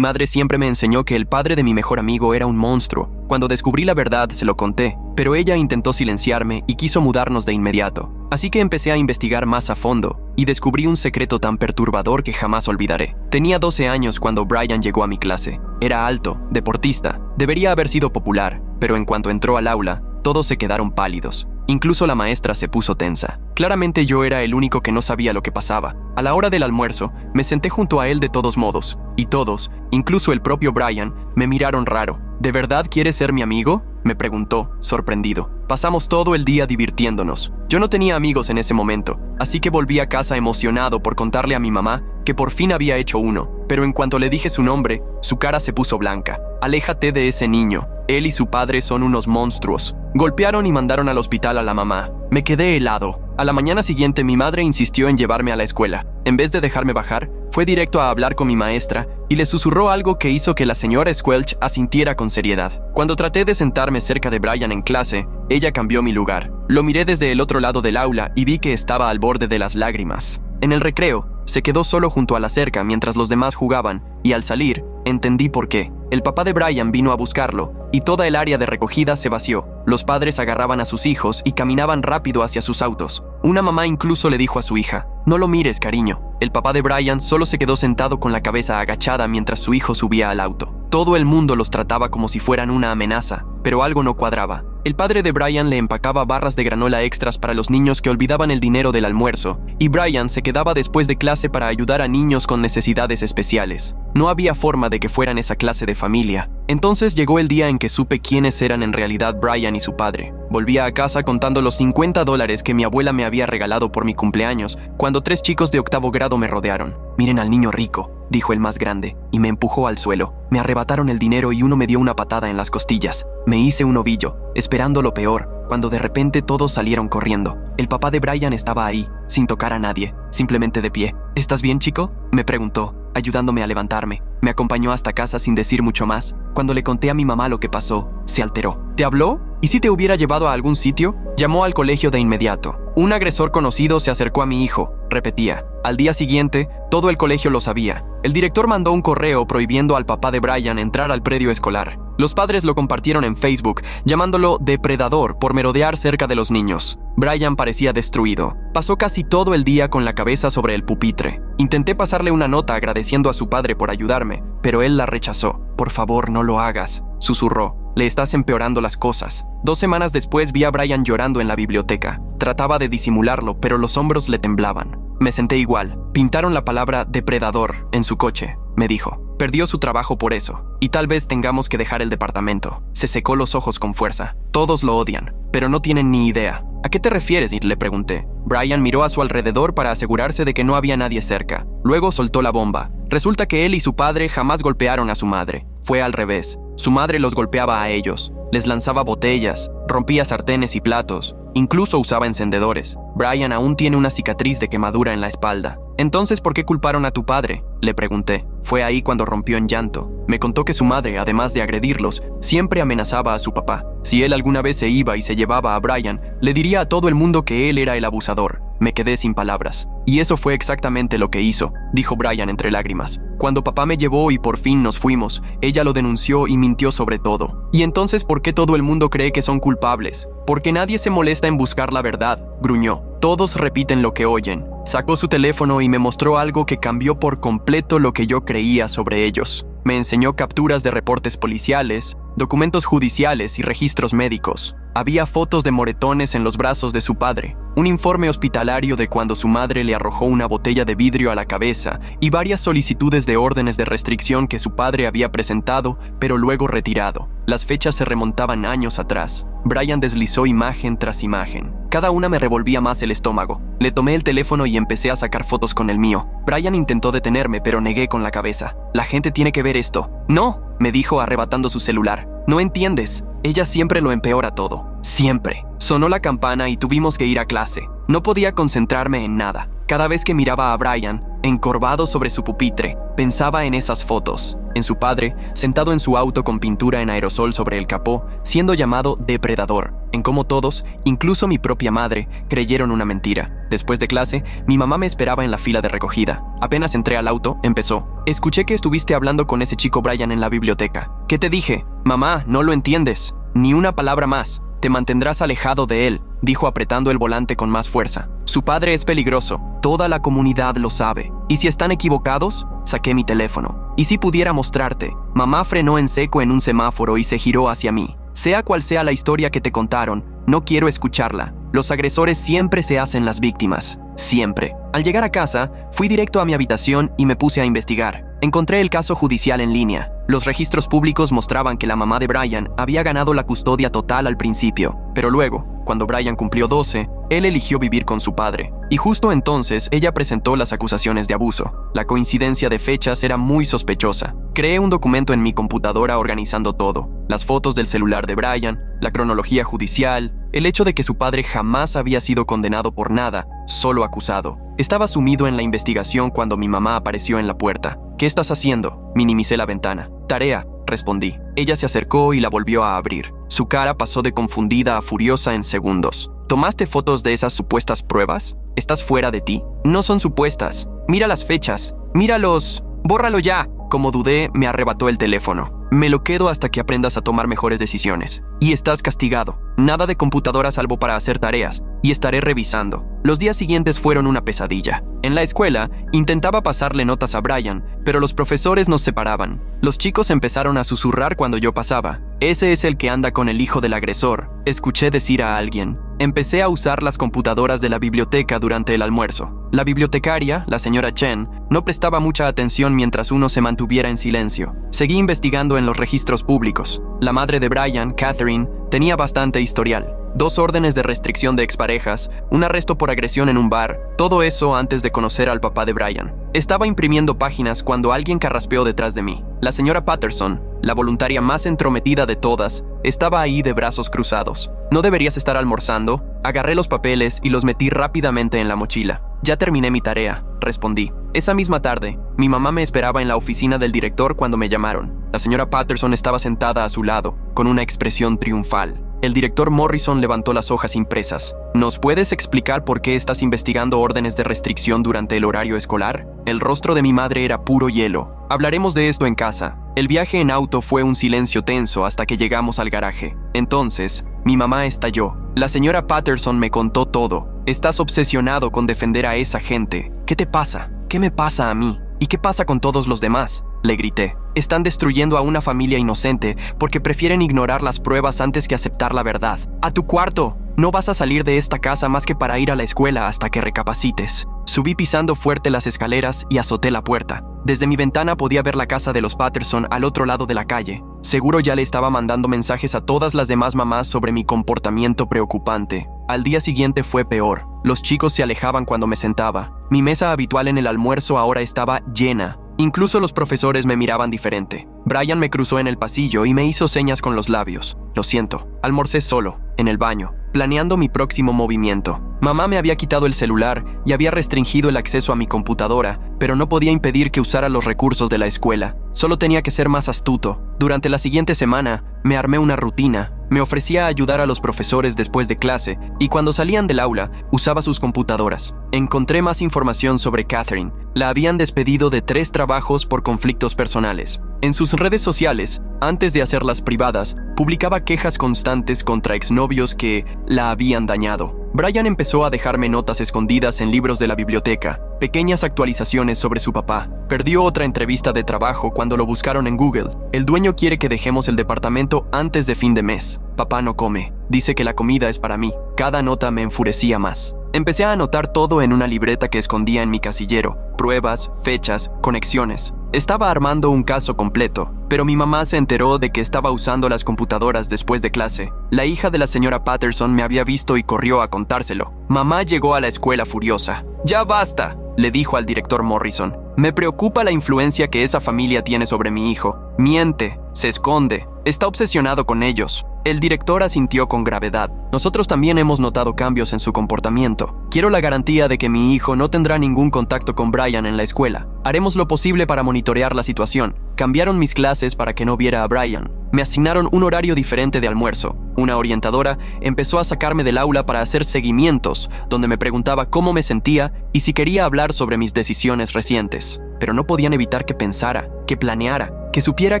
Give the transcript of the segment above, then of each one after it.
Mi madre siempre me enseñó que el padre de mi mejor amigo era un monstruo. Cuando descubrí la verdad, se lo conté, pero ella intentó silenciarme y quiso mudarnos de inmediato. Así que empecé a investigar más a fondo y descubrí un secreto tan perturbador que jamás olvidaré. Tenía 12 años cuando Brian llegó a mi clase. Era alto, deportista, debería haber sido popular, pero en cuanto entró al aula, todos se quedaron pálidos. Incluso la maestra se puso tensa. Claramente yo era el único que no sabía lo que pasaba. A la hora del almuerzo, me senté junto a él de todos modos, y todos, incluso el propio Brian, me miraron raro. ¿De verdad quieres ser mi amigo?, me preguntó, sorprendido. Pasamos todo el día divirtiéndonos. Yo no tenía amigos en ese momento, así que volví a casa emocionado por contarle a mi mamá que por fin había hecho uno. Pero en cuanto le dije su nombre, su cara se puso blanca. Aléjate de ese niño. Él y su padre son unos monstruos. Golpearon y mandaron al hospital a la mamá. Me quedé helado. A la mañana siguiente mi madre insistió en llevarme a la escuela. En vez de dejarme bajar, fue directo a hablar con mi maestra y le susurró algo que hizo que la señora Squelch asintiera con seriedad. Cuando traté de sentarme cerca de Brian en clase, ella cambió mi lugar. Lo miré desde el otro lado del aula y vi que estaba al borde de las lágrimas. En el recreo, se quedó solo junto a la cerca mientras los demás jugaban, y al salir, entendí por qué. El papá de Brian vino a buscarlo, y toda el área de recogida se vació. Los padres agarraban a sus hijos y caminaban rápido hacia sus autos. Una mamá incluso le dijo a su hija: «No lo mires, cariño». El papá de Brian solo se quedó sentado con la cabeza agachada mientras su hijo subía al auto. Todo el mundo los trataba como si fueran una amenaza, pero algo no cuadraba. El padre de Brian le empacaba barras de granola extras para los niños que olvidaban el dinero del almuerzo, y Brian se quedaba después de clase para ayudar a niños con necesidades especiales. No había forma de que fueran esa clase de familia. Entonces llegó el día en que supe quiénes eran en realidad Brian y su padre. Volvía a casa contando los $50 que mi abuela me había regalado por mi cumpleaños, cuando 3 chicos de octavo grado me rodearon. «Miren al niño rico», dijo el más grande, y me empujó al suelo. Me arrebataron el dinero y uno me dio una patada en las costillas. Me hice un ovillo, esperando lo peor, cuando de repente todos salieron corriendo. El papá de Brian estaba ahí, sin tocar a nadie, simplemente de pie. «¿Estás bien, chico?», me preguntó, ayudándome a levantarme. Me acompañó hasta casa sin decir mucho más. Cuando le conté a mi mamá lo que pasó, se alteró. «¿Te habló? ¿Y si te hubiera llevado a algún sitio?». Llamó al colegio de inmediato. «Un agresor conocido se acercó a mi hijo», repetía. Al día siguiente, todo el colegio lo sabía. El director mandó un correo prohibiendo al papá de Brian entrar al predio escolar. Los padres lo compartieron en Facebook, llamándolo depredador por merodear cerca de los niños. Brian parecía destruido. Pasó casi todo el día con la cabeza sobre el pupitre. Intenté pasarle una nota agradeciendo a su padre por ayudarme, pero él la rechazó. «Por favor, no lo hagas», susurró. «Le estás empeorando las cosas». 2 semanas después vi a Brian llorando en la biblioteca. Trataba de disimularlo, pero los hombros le temblaban. Me senté igual. «Pintaron la palabra depredador en su coche», me dijo. «Perdió su trabajo por eso, y tal vez tengamos que dejar el departamento». Se secó los ojos con fuerza. «Todos lo odian, pero no tienen ni idea». «¿A qué te refieres?», le pregunté. Brian miró a su alrededor para asegurarse de que no había nadie cerca. Luego soltó la bomba. Resulta que él y su padre jamás golpearon a su madre. Fue al revés. Su madre los golpeaba a ellos. Les lanzaba botellas, rompía sartenes y platos. Incluso usaba encendedores. Brian aún tiene una cicatriz de quemadura en la espalda. «Entonces, ¿por qué culparon a tu padre?», le pregunté. Fue ahí cuando rompió en llanto. Me contó que su madre, además de agredirlos, siempre amenazaba a su papá. Si él alguna vez se iba y se llevaba a Brian, le diría a todo el mundo que él era el abusador. Me quedé sin palabras. «Y eso fue exactamente lo que hizo», dijo Brian entre lágrimas. «Cuando papá me llevó y por fin nos fuimos, ella lo denunció y mintió sobre todo». «¿Y entonces por qué todo el mundo cree que son culpables?». «Porque nadie se molesta en buscar la verdad», gruñó. «Todos repiten lo que oyen». Sacó su teléfono y me mostró algo que cambió por completo lo que yo creía sobre ellos. Me enseñó capturas de reportes policiales, documentos judiciales y registros médicos. Había fotos de moretones en los brazos de su padre, un informe hospitalario de cuando su madre le arrojó una botella de vidrio a la cabeza y varias solicitudes de órdenes de restricción que su padre había presentado, pero luego retirado. Las fechas se remontaban años atrás. Brian deslizó imagen tras imagen. Cada una me revolvía más el estómago. Le tomé el teléfono y empecé a sacar fotos con el mío. Brian intentó detenerme, pero negué con la cabeza. «La gente tiene que ver esto». «No», me dijo arrebatando su celular. «No entiendes. Ella siempre lo empeora todo. Siempre». Sonó la campana y tuvimos que ir a clase. No podía concentrarme en nada. Cada vez que miraba a Brian, encorvado sobre su pupitre, pensaba en esas fotos, en su padre, sentado en su auto con pintura en aerosol sobre el capó, siendo llamado depredador, en cómo todos, incluso mi propia madre, creyeron una mentira. Después de clase, mi mamá me esperaba en la fila de recogida. Apenas entré al auto, empezó: escuché que estuviste hablando con ese chico Brian en la biblioteca. ¿Qué te dije? Mamá, no lo entiendes. Ni una palabra más. Te mantendrás alejado de él, dijo apretando el volante con más fuerza. Su padre es peligroso. Toda la comunidad lo sabe. ¿Y si están equivocados? Saqué mi teléfono. ¿Y si pudiera mostrarte? Mamá frenó en seco en un semáforo y se giró hacia mí. Sea cual sea la historia que te contaron, no quiero escucharla. Los agresores siempre se hacen las víctimas. Siempre. Al llegar a casa, fui directo a mi habitación y me puse a investigar. Encontré el caso judicial en línea. Los registros públicos mostraban que la mamá de Brian había ganado la custodia total al principio, pero luego, cuando Brian cumplió 12, él eligió vivir con su padre. Y justo entonces ella presentó las acusaciones de abuso. La coincidencia de fechas era muy sospechosa. Creé un documento en mi computadora organizando todo: las fotos del celular de Brian, la cronología judicial, el hecho de que su padre jamás había sido condenado por nada, solo acusado. Estaba sumido en la investigación cuando mi mamá apareció en la puerta. ¿Qué estás haciendo? Minimicé la ventana. Tarea, respondí. Ella se acercó y la volvió a abrir. Su cara pasó de confundida a furiosa en segundos. ¿Tomaste fotos de esas supuestas pruebas? ¿Estás fuera de ti? No son supuestas. Mira las fechas. Míralos. ¡Bórralo ya! Como dudé, me arrebató el teléfono. Me lo quedo hasta que aprendas a tomar mejores decisiones. Y estás castigado. Nada de computadora salvo para hacer tareas. Y estaré revisando. Los días siguientes fueron una pesadilla. En la escuela, intentaba pasarle notas a Brian, pero los profesores nos separaban. Los chicos empezaron a susurrar cuando yo pasaba. Ese es el que anda con el hijo del agresor, escuché decir a alguien. Empecé a usar las computadoras de la biblioteca durante el almuerzo. La bibliotecaria, la señora Chen, no prestaba mucha atención mientras uno se mantuviera en silencio. Seguí investigando en los registros públicos. La madre de Brian, Catherine, tenía bastante historial. 2 órdenes de restricción de exparejas, un arresto por agresión en un bar, todo eso antes de conocer al papá de Brian. Estaba imprimiendo páginas cuando alguien carraspeó detrás de mí. La señora Patterson, la voluntaria más entrometida de todas, estaba ahí de brazos cruzados. ¿No deberías estar almorzando? Agarré los papeles y los metí rápidamente en la mochila. Ya terminé mi tarea, respondí. Esa misma tarde, mi mamá me esperaba en la oficina del director cuando me llamaron. La señora Patterson estaba sentada a su lado, con una expresión triunfal. El director Morrison levantó las hojas impresas. ¿Nos puedes explicar por qué estás investigando órdenes de restricción durante el horario escolar? El rostro de mi madre era puro hielo. Hablaremos de esto en casa. El viaje en auto fue un silencio tenso hasta que llegamos al garaje. Entonces, mi mamá estalló. La señora Patterson me contó todo. Estás obsesionado con defender a esa gente. ¿Qué te pasa? ¿Qué me pasa a mí? ¿Y qué pasa con todos los demás? Le grité. Están destruyendo a una familia inocente porque prefieren ignorar las pruebas antes que aceptar la verdad. ¡A tu cuarto! No vas a salir de esta casa más que para ir a la escuela hasta que recapacites. Subí pisando fuerte las escaleras y azoté la puerta. Desde mi ventana podía ver la casa de los Patterson al otro lado de la calle. Seguro ya le estaba mandando mensajes a todas las demás mamás sobre mi comportamiento preocupante. Al día siguiente fue peor. Los chicos se alejaban cuando me sentaba. Mi mesa habitual en el almuerzo ahora estaba llena. Incluso los profesores me miraban diferente. Brian me cruzó en el pasillo y me hizo señas con los labios. Lo siento. Almorcé solo, en el baño, planeando mi próximo movimiento. Mamá me había quitado el celular y había restringido el acceso a mi computadora, pero no podía impedir que usara los recursos de la escuela. Solo tenía que ser más astuto. Durante la siguiente semana, me armé una rutina. Me ofrecía ayudar a los profesores después de clase y cuando salían del aula, usaba sus computadoras. Encontré más información sobre Catherine. La habían despedido de 3 trabajos por conflictos personales. En sus redes sociales, antes de hacerlas privadas, publicaba quejas constantes contra exnovios que la habían dañado. Brian empezó a dejarme notas escondidas en libros de la biblioteca, pequeñas actualizaciones sobre su papá. Perdió otra entrevista de trabajo cuando lo buscaron en Google. El dueño quiere que dejemos el departamento antes de fin de mes. Papá no come. Dice que la comida es para mí. Cada nota me enfurecía más. Empecé a anotar todo en una libreta que escondía en mi casillero. Pruebas, fechas, conexiones. Estaba armando un caso completo, pero mi mamá se enteró de que estaba usando las computadoras después de clase. La hija de la señora Patterson me había visto y corrió a contárselo. Mamá llegó a la escuela furiosa. «¡Ya basta!», le dijo al director Morrison. «Me preocupa la influencia que esa familia tiene sobre mi hijo. Miente, se esconde, está obsesionado con ellos». El director asintió con gravedad. Nosotros también hemos notado cambios en su comportamiento. Quiero la garantía de que mi hijo no tendrá ningún contacto con Brian en la escuela. Haremos lo posible para monitorear la situación. Cambiaron mis clases para que no viera a Brian. Me asignaron un horario diferente de almuerzo. Una orientadora empezó a sacarme del aula para hacer seguimientos, donde me preguntaba cómo me sentía y si quería hablar sobre mis decisiones recientes. Pero no podían evitar que pensara, que planeara, que supiera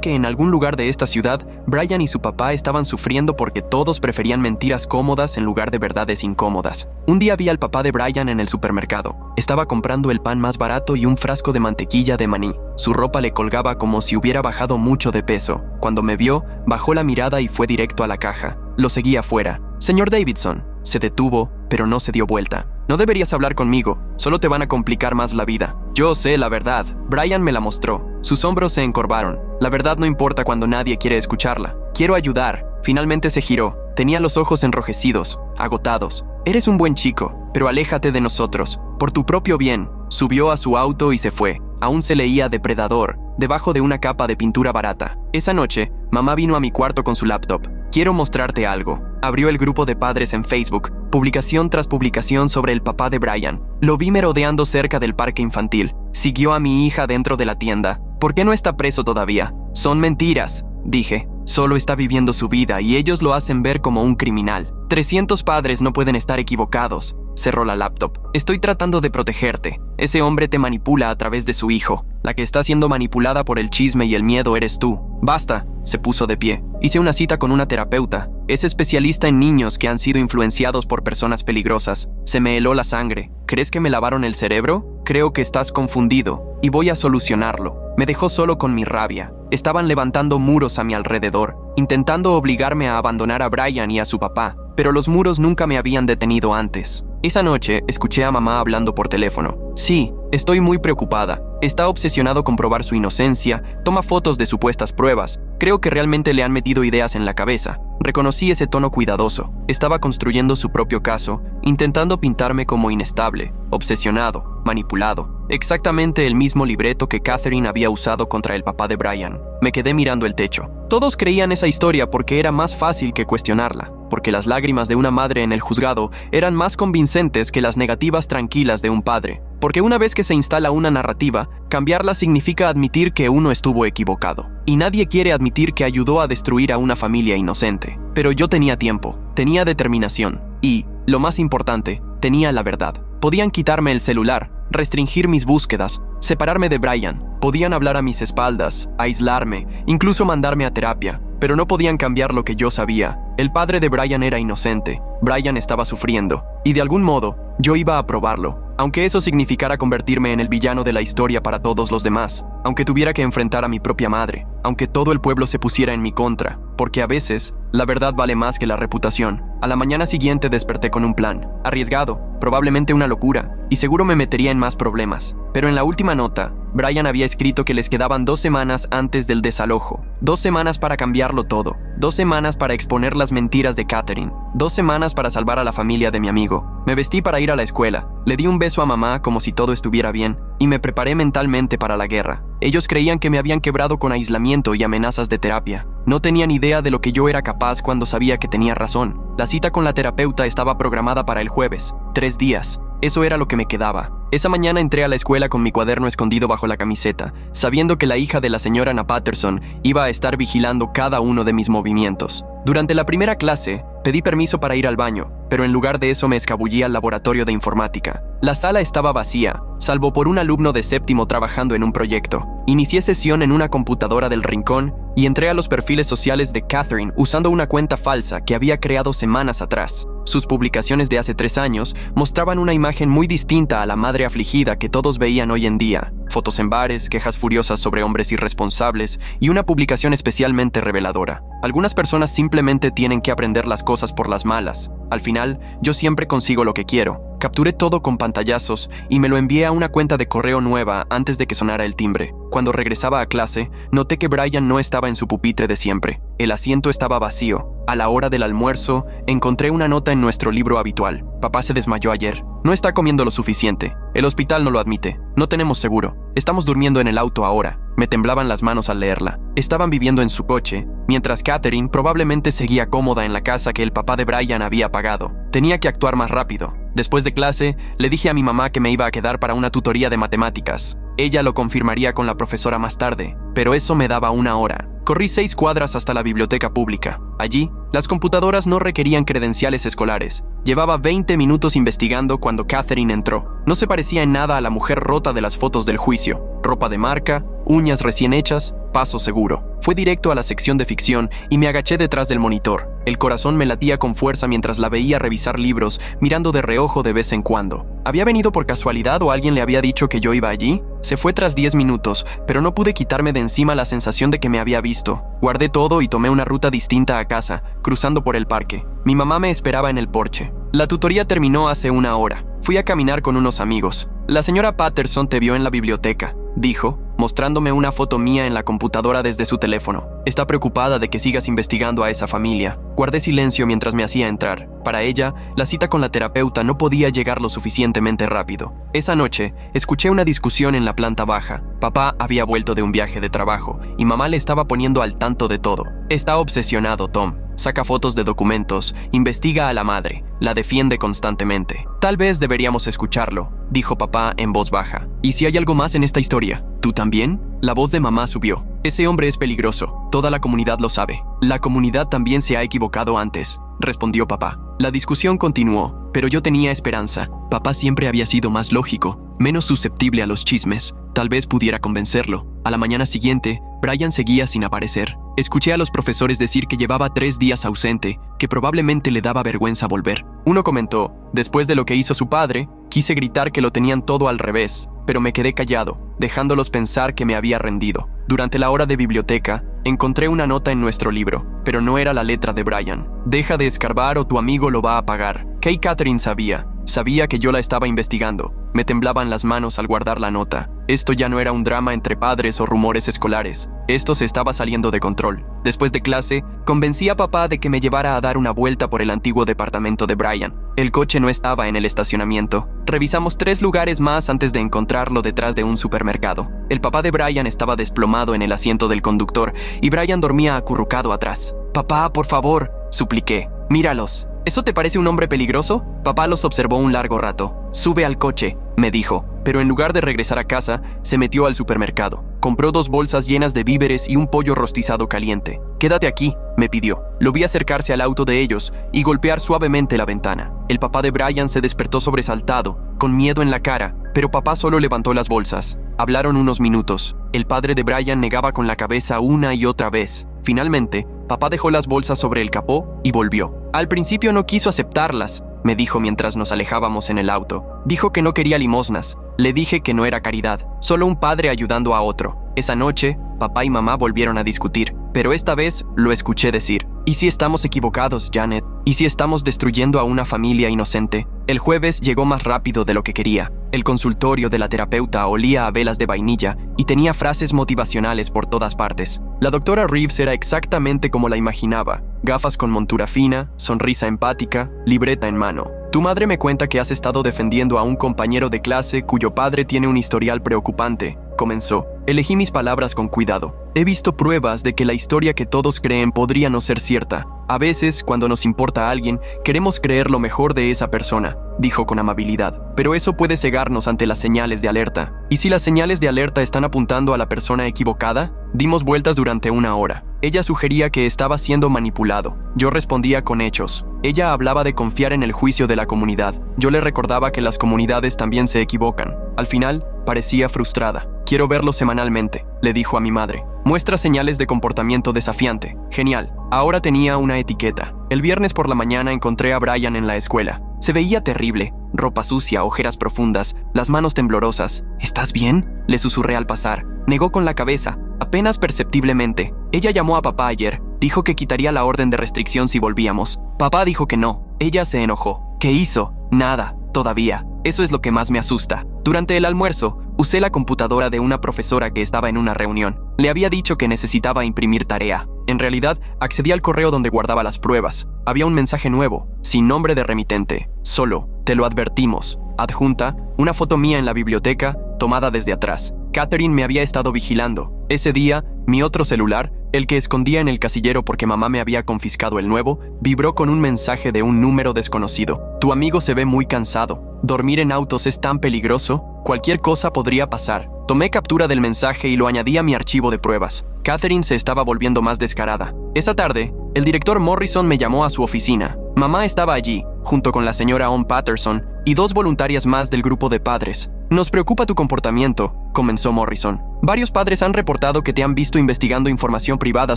que en algún lugar de esta ciudad, Brian y su papá estaban sufriendo porque todos preferían mentiras cómodas en lugar de verdades incómodas. Un día vi al papá de Brian en el supermercado. Estaba comprando el pan más barato y un frasco de mantequilla de maní. Su ropa le colgaba como si hubiera bajado mucho de peso. Cuando me vio, bajó la mirada y fue directo a la caja. Lo seguí afuera. «Señor Davidson». Se detuvo, pero no se dio vuelta. «No deberías hablar conmigo, solo te van a complicar más la vida». Yo sé la verdad. Brian me la mostró. Sus hombros se encorvaron. La verdad no importa cuando nadie quiere escucharla. Quiero ayudar. Finalmente se giró. Tenía los ojos enrojecidos, agotados. «Eres un buen chico, pero aléjate de nosotros. Por tu propio bien». Subió a su auto y se fue. Aún se leía Depredador, debajo de una capa de pintura barata. Esa noche, mamá vino a mi cuarto con su laptop. «Quiero mostrarte algo». Abrió el grupo de padres en Facebook, publicación tras publicación sobre el papá de Brian. Lo vi merodeando cerca del parque infantil. Siguió a mi hija dentro de la tienda. «¿Por qué no está preso todavía?» «Son mentiras», dije. «Solo está viviendo su vida y ellos lo hacen ver como un criminal. 300 padres no pueden estar equivocados». Cerró la laptop. «Estoy tratando de protegerte. Ese hombre te manipula a través de su hijo. La que está siendo manipulada por el chisme y el miedo eres tú». «Basta», se puso de pie. «Hice una cita con una terapeuta. Es especialista en niños que han sido influenciados por personas peligrosas. Se me heló la sangre. ¿Crees que me lavaron el cerebro? Creo que estás confundido. Y voy a solucionarlo». Me dejó solo con mi rabia. Estaban levantando muros a mi alrededor, intentando obligarme a abandonar a Brian y a su papá, pero los muros nunca me habían detenido antes. Esa noche escuché a mamá hablando por teléfono. «Sí, estoy muy preocupada. Está obsesionado con probar su inocencia, toma fotos de supuestas pruebas. Creo que realmente le han metido ideas en la cabeza». Reconocí ese tono cuidadoso. Estaba construyendo su propio caso, intentando pintarme como inestable, obsesionado, manipulado. Exactamente el mismo libreto que Catherine había usado contra el papá de Brian. Me quedé mirando el techo. Todos creían esa historia porque era más fácil que cuestionarla, porque las lágrimas de una madre en el juzgado eran más convincentes que las negativas tranquilas de un padre. Porque una vez que se instala una narrativa, cambiarla significa admitir que uno estuvo equivocado. Y nadie quiere admitir que ayudó a destruir a una familia inocente. Pero yo tenía tiempo, tenía determinación y, lo más importante, tenía la verdad. Podían quitarme el celular, restringir mis búsquedas, separarme de Brian, podían hablar a mis espaldas, aislarme, incluso mandarme a terapia, pero no podían cambiar lo que yo sabía. El padre de Brian era inocente, Brian estaba sufriendo, y de algún modo, yo iba a probarlo, aunque eso significara convertirme en el villano de la historia para todos los demás, aunque tuviera que enfrentar a mi propia madre, aunque todo el pueblo se pusiera en mi contra, porque a veces, la verdad vale más que la reputación. A la mañana siguiente desperté con un plan, arriesgado, probablemente una locura, y seguro me metería en más problemas. Pero en la última nota, Brian había escrito que les quedaban 2 semanas antes del desalojo, 2 semanas para cambiarlo todo, 2 semanas para exponer las mentiras de Catherine, 2 semanas para salvar a la familia de mi amigo. Me vestí para ir a la escuela, le di un beso a mamá como si todo estuviera bien, y me preparé mentalmente para la guerra. Ellos creían que me habían quebrado con aislamiento y amenazas de terapia. No tenían idea de lo que yo era capaz cuando sabía que tenía razón. La cita con la terapeuta estaba programada para el jueves, 3 días. Eso era lo que me quedaba. Esa mañana entré a la escuela con mi cuaderno escondido bajo la camiseta, sabiendo que la hija de la señora Anna Patterson iba a estar vigilando cada uno de mis movimientos. Durante la primera clase, pedí permiso para ir al baño, pero en lugar de eso me escabullí al laboratorio de informática. La sala estaba vacía, salvo por un alumno de 7º trabajando en un proyecto. Inicié sesión en una computadora del rincón y entré a los perfiles sociales de Catherine usando una cuenta falsa que había creado semanas atrás. Sus publicaciones de hace 3 años mostraban una imagen muy distinta a la madre afligida que todos veían hoy en día. Fotos en bares, quejas furiosas sobre hombres irresponsables y una publicación especialmente reveladora. Algunas personas simplemente tienen que aprender las cosas por las malas. Al final, yo siempre consigo lo que quiero. Capturé todo con pantallazos y me lo envié a una cuenta de correo nueva antes de que sonara el timbre. Cuando regresaba a clase, noté que Brian no estaba en su pupitre de siempre. El asiento estaba vacío. A la hora del almuerzo, encontré una nota en nuestro libro habitual. Papá se desmayó ayer. No está comiendo lo suficiente. El hospital no lo admite. No tenemos seguro. Estamos durmiendo en el auto ahora. Me temblaban las manos al leerla. Estaban viviendo en su coche, mientras Catherine probablemente seguía cómoda en la casa que el papá de Brian había pagado. Tenía que actuar más rápido. Después de clase, le dije a mi mamá que me iba a quedar para una tutoría de matemáticas. Ella lo confirmaría con la profesora más tarde, pero eso me daba 1 hora. Corrí 6 cuadras hasta la biblioteca pública. Allí, las computadoras no requerían credenciales escolares. Llevaba 20 minutos investigando cuando Catherine entró. No se parecía en nada a la mujer rota de las fotos del juicio. Ropa de marca, uñas recién hechas, paso seguro. Fue directo a la sección de ficción y me agaché detrás del monitor. El corazón me latía con fuerza mientras la veía revisar libros, mirando de reojo de vez en cuando. ¿Había venido por casualidad o alguien le había dicho que yo iba allí? Se fue tras 10 minutos, pero no pude quitarme de encima la sensación de que me había visto. Guardé todo y tomé una ruta distinta a casa, cruzando por el parque. Mi mamá me esperaba en el porche. La tutoría terminó hace 1 hora. Fui a caminar con unos amigos. La señora Patterson te vio en la biblioteca, dijo, mostrándome una foto mía en la computadora desde su teléfono. Está preocupada de que sigas investigando a esa familia. Guardé silencio mientras me hacía entrar. Para ella, la cita con la terapeuta no podía llegar lo suficientemente rápido. Esa noche, escuché una discusión en la planta baja. Papá había vuelto de un viaje de trabajo y mamá le estaba poniendo al tanto de todo. Está obsesionado, Tom. Saca fotos de documentos, investiga a la madre, la defiende constantemente. Tal vez deberíamos escucharlo, dijo papá en voz baja. ¿Y si hay algo más en esta historia? ¿Tú también? La voz de mamá subió. Ese hombre es peligroso. Toda la comunidad lo sabe. La comunidad también se ha equivocado antes, respondió papá. La discusión continuó, pero yo tenía esperanza. Papá siempre había sido más lógico, menos susceptible a los chismes. Tal vez pudiera convencerlo. A la mañana siguiente, Brian seguía sin aparecer. Escuché a los profesores decir que llevaba 3 días ausente, que probablemente le daba vergüenza volver. Uno comentó, después de lo que hizo su padre, quise gritar que lo tenían todo al revés, pero me quedé callado, dejándolos pensar que me había rendido. Durante la hora de biblioteca, encontré una nota en nuestro libro, pero no era la letra de Brian. Deja de escarbar o tu amigo lo va a pagar. Catherine sabía que yo la estaba investigando. Me temblaban las manos al guardar la nota. Esto ya no era un drama entre padres o rumores escolares. Esto se estaba saliendo de control. Después de clase, convencí a papá de que me llevara a dar una vuelta por el antiguo departamento de Brian. El coche no estaba en el estacionamiento. Revisamos 3 lugares más antes de encontrarlo detrás de un supermercado. El papá de Brian estaba desplomado en el asiento del conductor y Brian dormía acurrucado atrás. «Papá, por favor», supliqué. «Míralos. ¿Eso te parece un hombre peligroso?» Papá los observó un largo rato. «Sube al coche», me dijo, pero en lugar de regresar a casa, se metió al supermercado. Compró 2 bolsas llenas de víveres y un pollo rostizado caliente. «Quédate aquí», me pidió. Lo vi acercarse al auto de ellos y golpear suavemente la ventana. El papá de Brian se despertó sobresaltado, con miedo en la cara, pero papá solo levantó las bolsas. Hablaron unos minutos. El padre de Brian negaba con la cabeza una y otra vez. Finalmente, papá dejó las bolsas sobre el capó y volvió. Al principio no quiso aceptarlas, me dijo mientras nos alejábamos en el auto. Dijo que no quería limosnas. Le dije que no era caridad, solo un padre ayudando a otro. Esa noche, papá y mamá volvieron a discutir, pero esta vez lo escuché decir: ¿y si estamos equivocados, Janet? ¿Y si estamos destruyendo a una familia inocente? El jueves llegó más rápido de lo que quería. El consultorio de la terapeuta olía a velas de vainilla y tenía frases motivacionales por todas partes. La doctora Reeves era exactamente como la imaginaba. Gafas con montura fina, sonrisa empática, libreta en mano. Tu madre me cuenta que has estado defendiendo a un compañero de clase cuyo padre tiene un historial preocupante, comenzó. Elegí mis palabras con cuidado. He visto pruebas de que la historia que todos creen podría no ser cierta. A veces, cuando nos importa a alguien, queremos creer lo mejor de esa persona, dijo con amabilidad. Pero eso puede cegarnos ante las señales de alerta. ¿Y si las señales de alerta están apuntando a la persona equivocada? Dimos vueltas durante 1 hora. Ella sugería que estaba siendo manipulado. Yo respondía con hechos. Ella hablaba de confiar en el juicio de la comunidad. Yo le recordaba que las comunidades también se equivocan. Al final, parecía frustrada. Quiero verlo semanalmente, le dijo a mi madre. Muestra señales de comportamiento desafiante. Genial. Ahora tenía una etiqueta. El viernes por la mañana encontré a Brian en la escuela. Se veía terrible. Ropa sucia, ojeras profundas, las manos temblorosas. ¿Estás bien?, le susurré al pasar. Negó con la cabeza, apenas perceptiblemente. Ella llamó a papá ayer. Dijo que quitaría la orden de restricción si volvíamos. Papá dijo que no. Ella se enojó. ¿Qué hizo? Nada, todavía. Eso es lo que más me asusta. Durante el almuerzo, usé la computadora de una profesora que estaba en una reunión. Le había dicho que necesitaba imprimir tarea. En realidad, accedí al correo donde guardaba las pruebas. Había un mensaje nuevo, sin nombre de remitente. Solo, te lo advertimos. Adjunta, una foto mía en la biblioteca, tomada desde atrás. Catherine me había estado vigilando. Ese día, mi otro celular, el que escondía en el casillero porque mamá me había confiscado el nuevo, vibró con un mensaje de un número desconocido. Tu amigo se ve muy cansado. Dormir en autos es tan peligroso. Cualquier cosa podría pasar. Tomé captura del mensaje y lo añadí a mi archivo de pruebas. Catherine se estaba volviendo más descarada. Esa tarde, el director Morrison me llamó a su oficina. Mamá estaba allí, junto con la señora Ann Patterson y 2 voluntarias más del grupo de padres. Nos preocupa tu comportamiento, comenzó Morrison. Varios padres han reportado que te han visto investigando información privada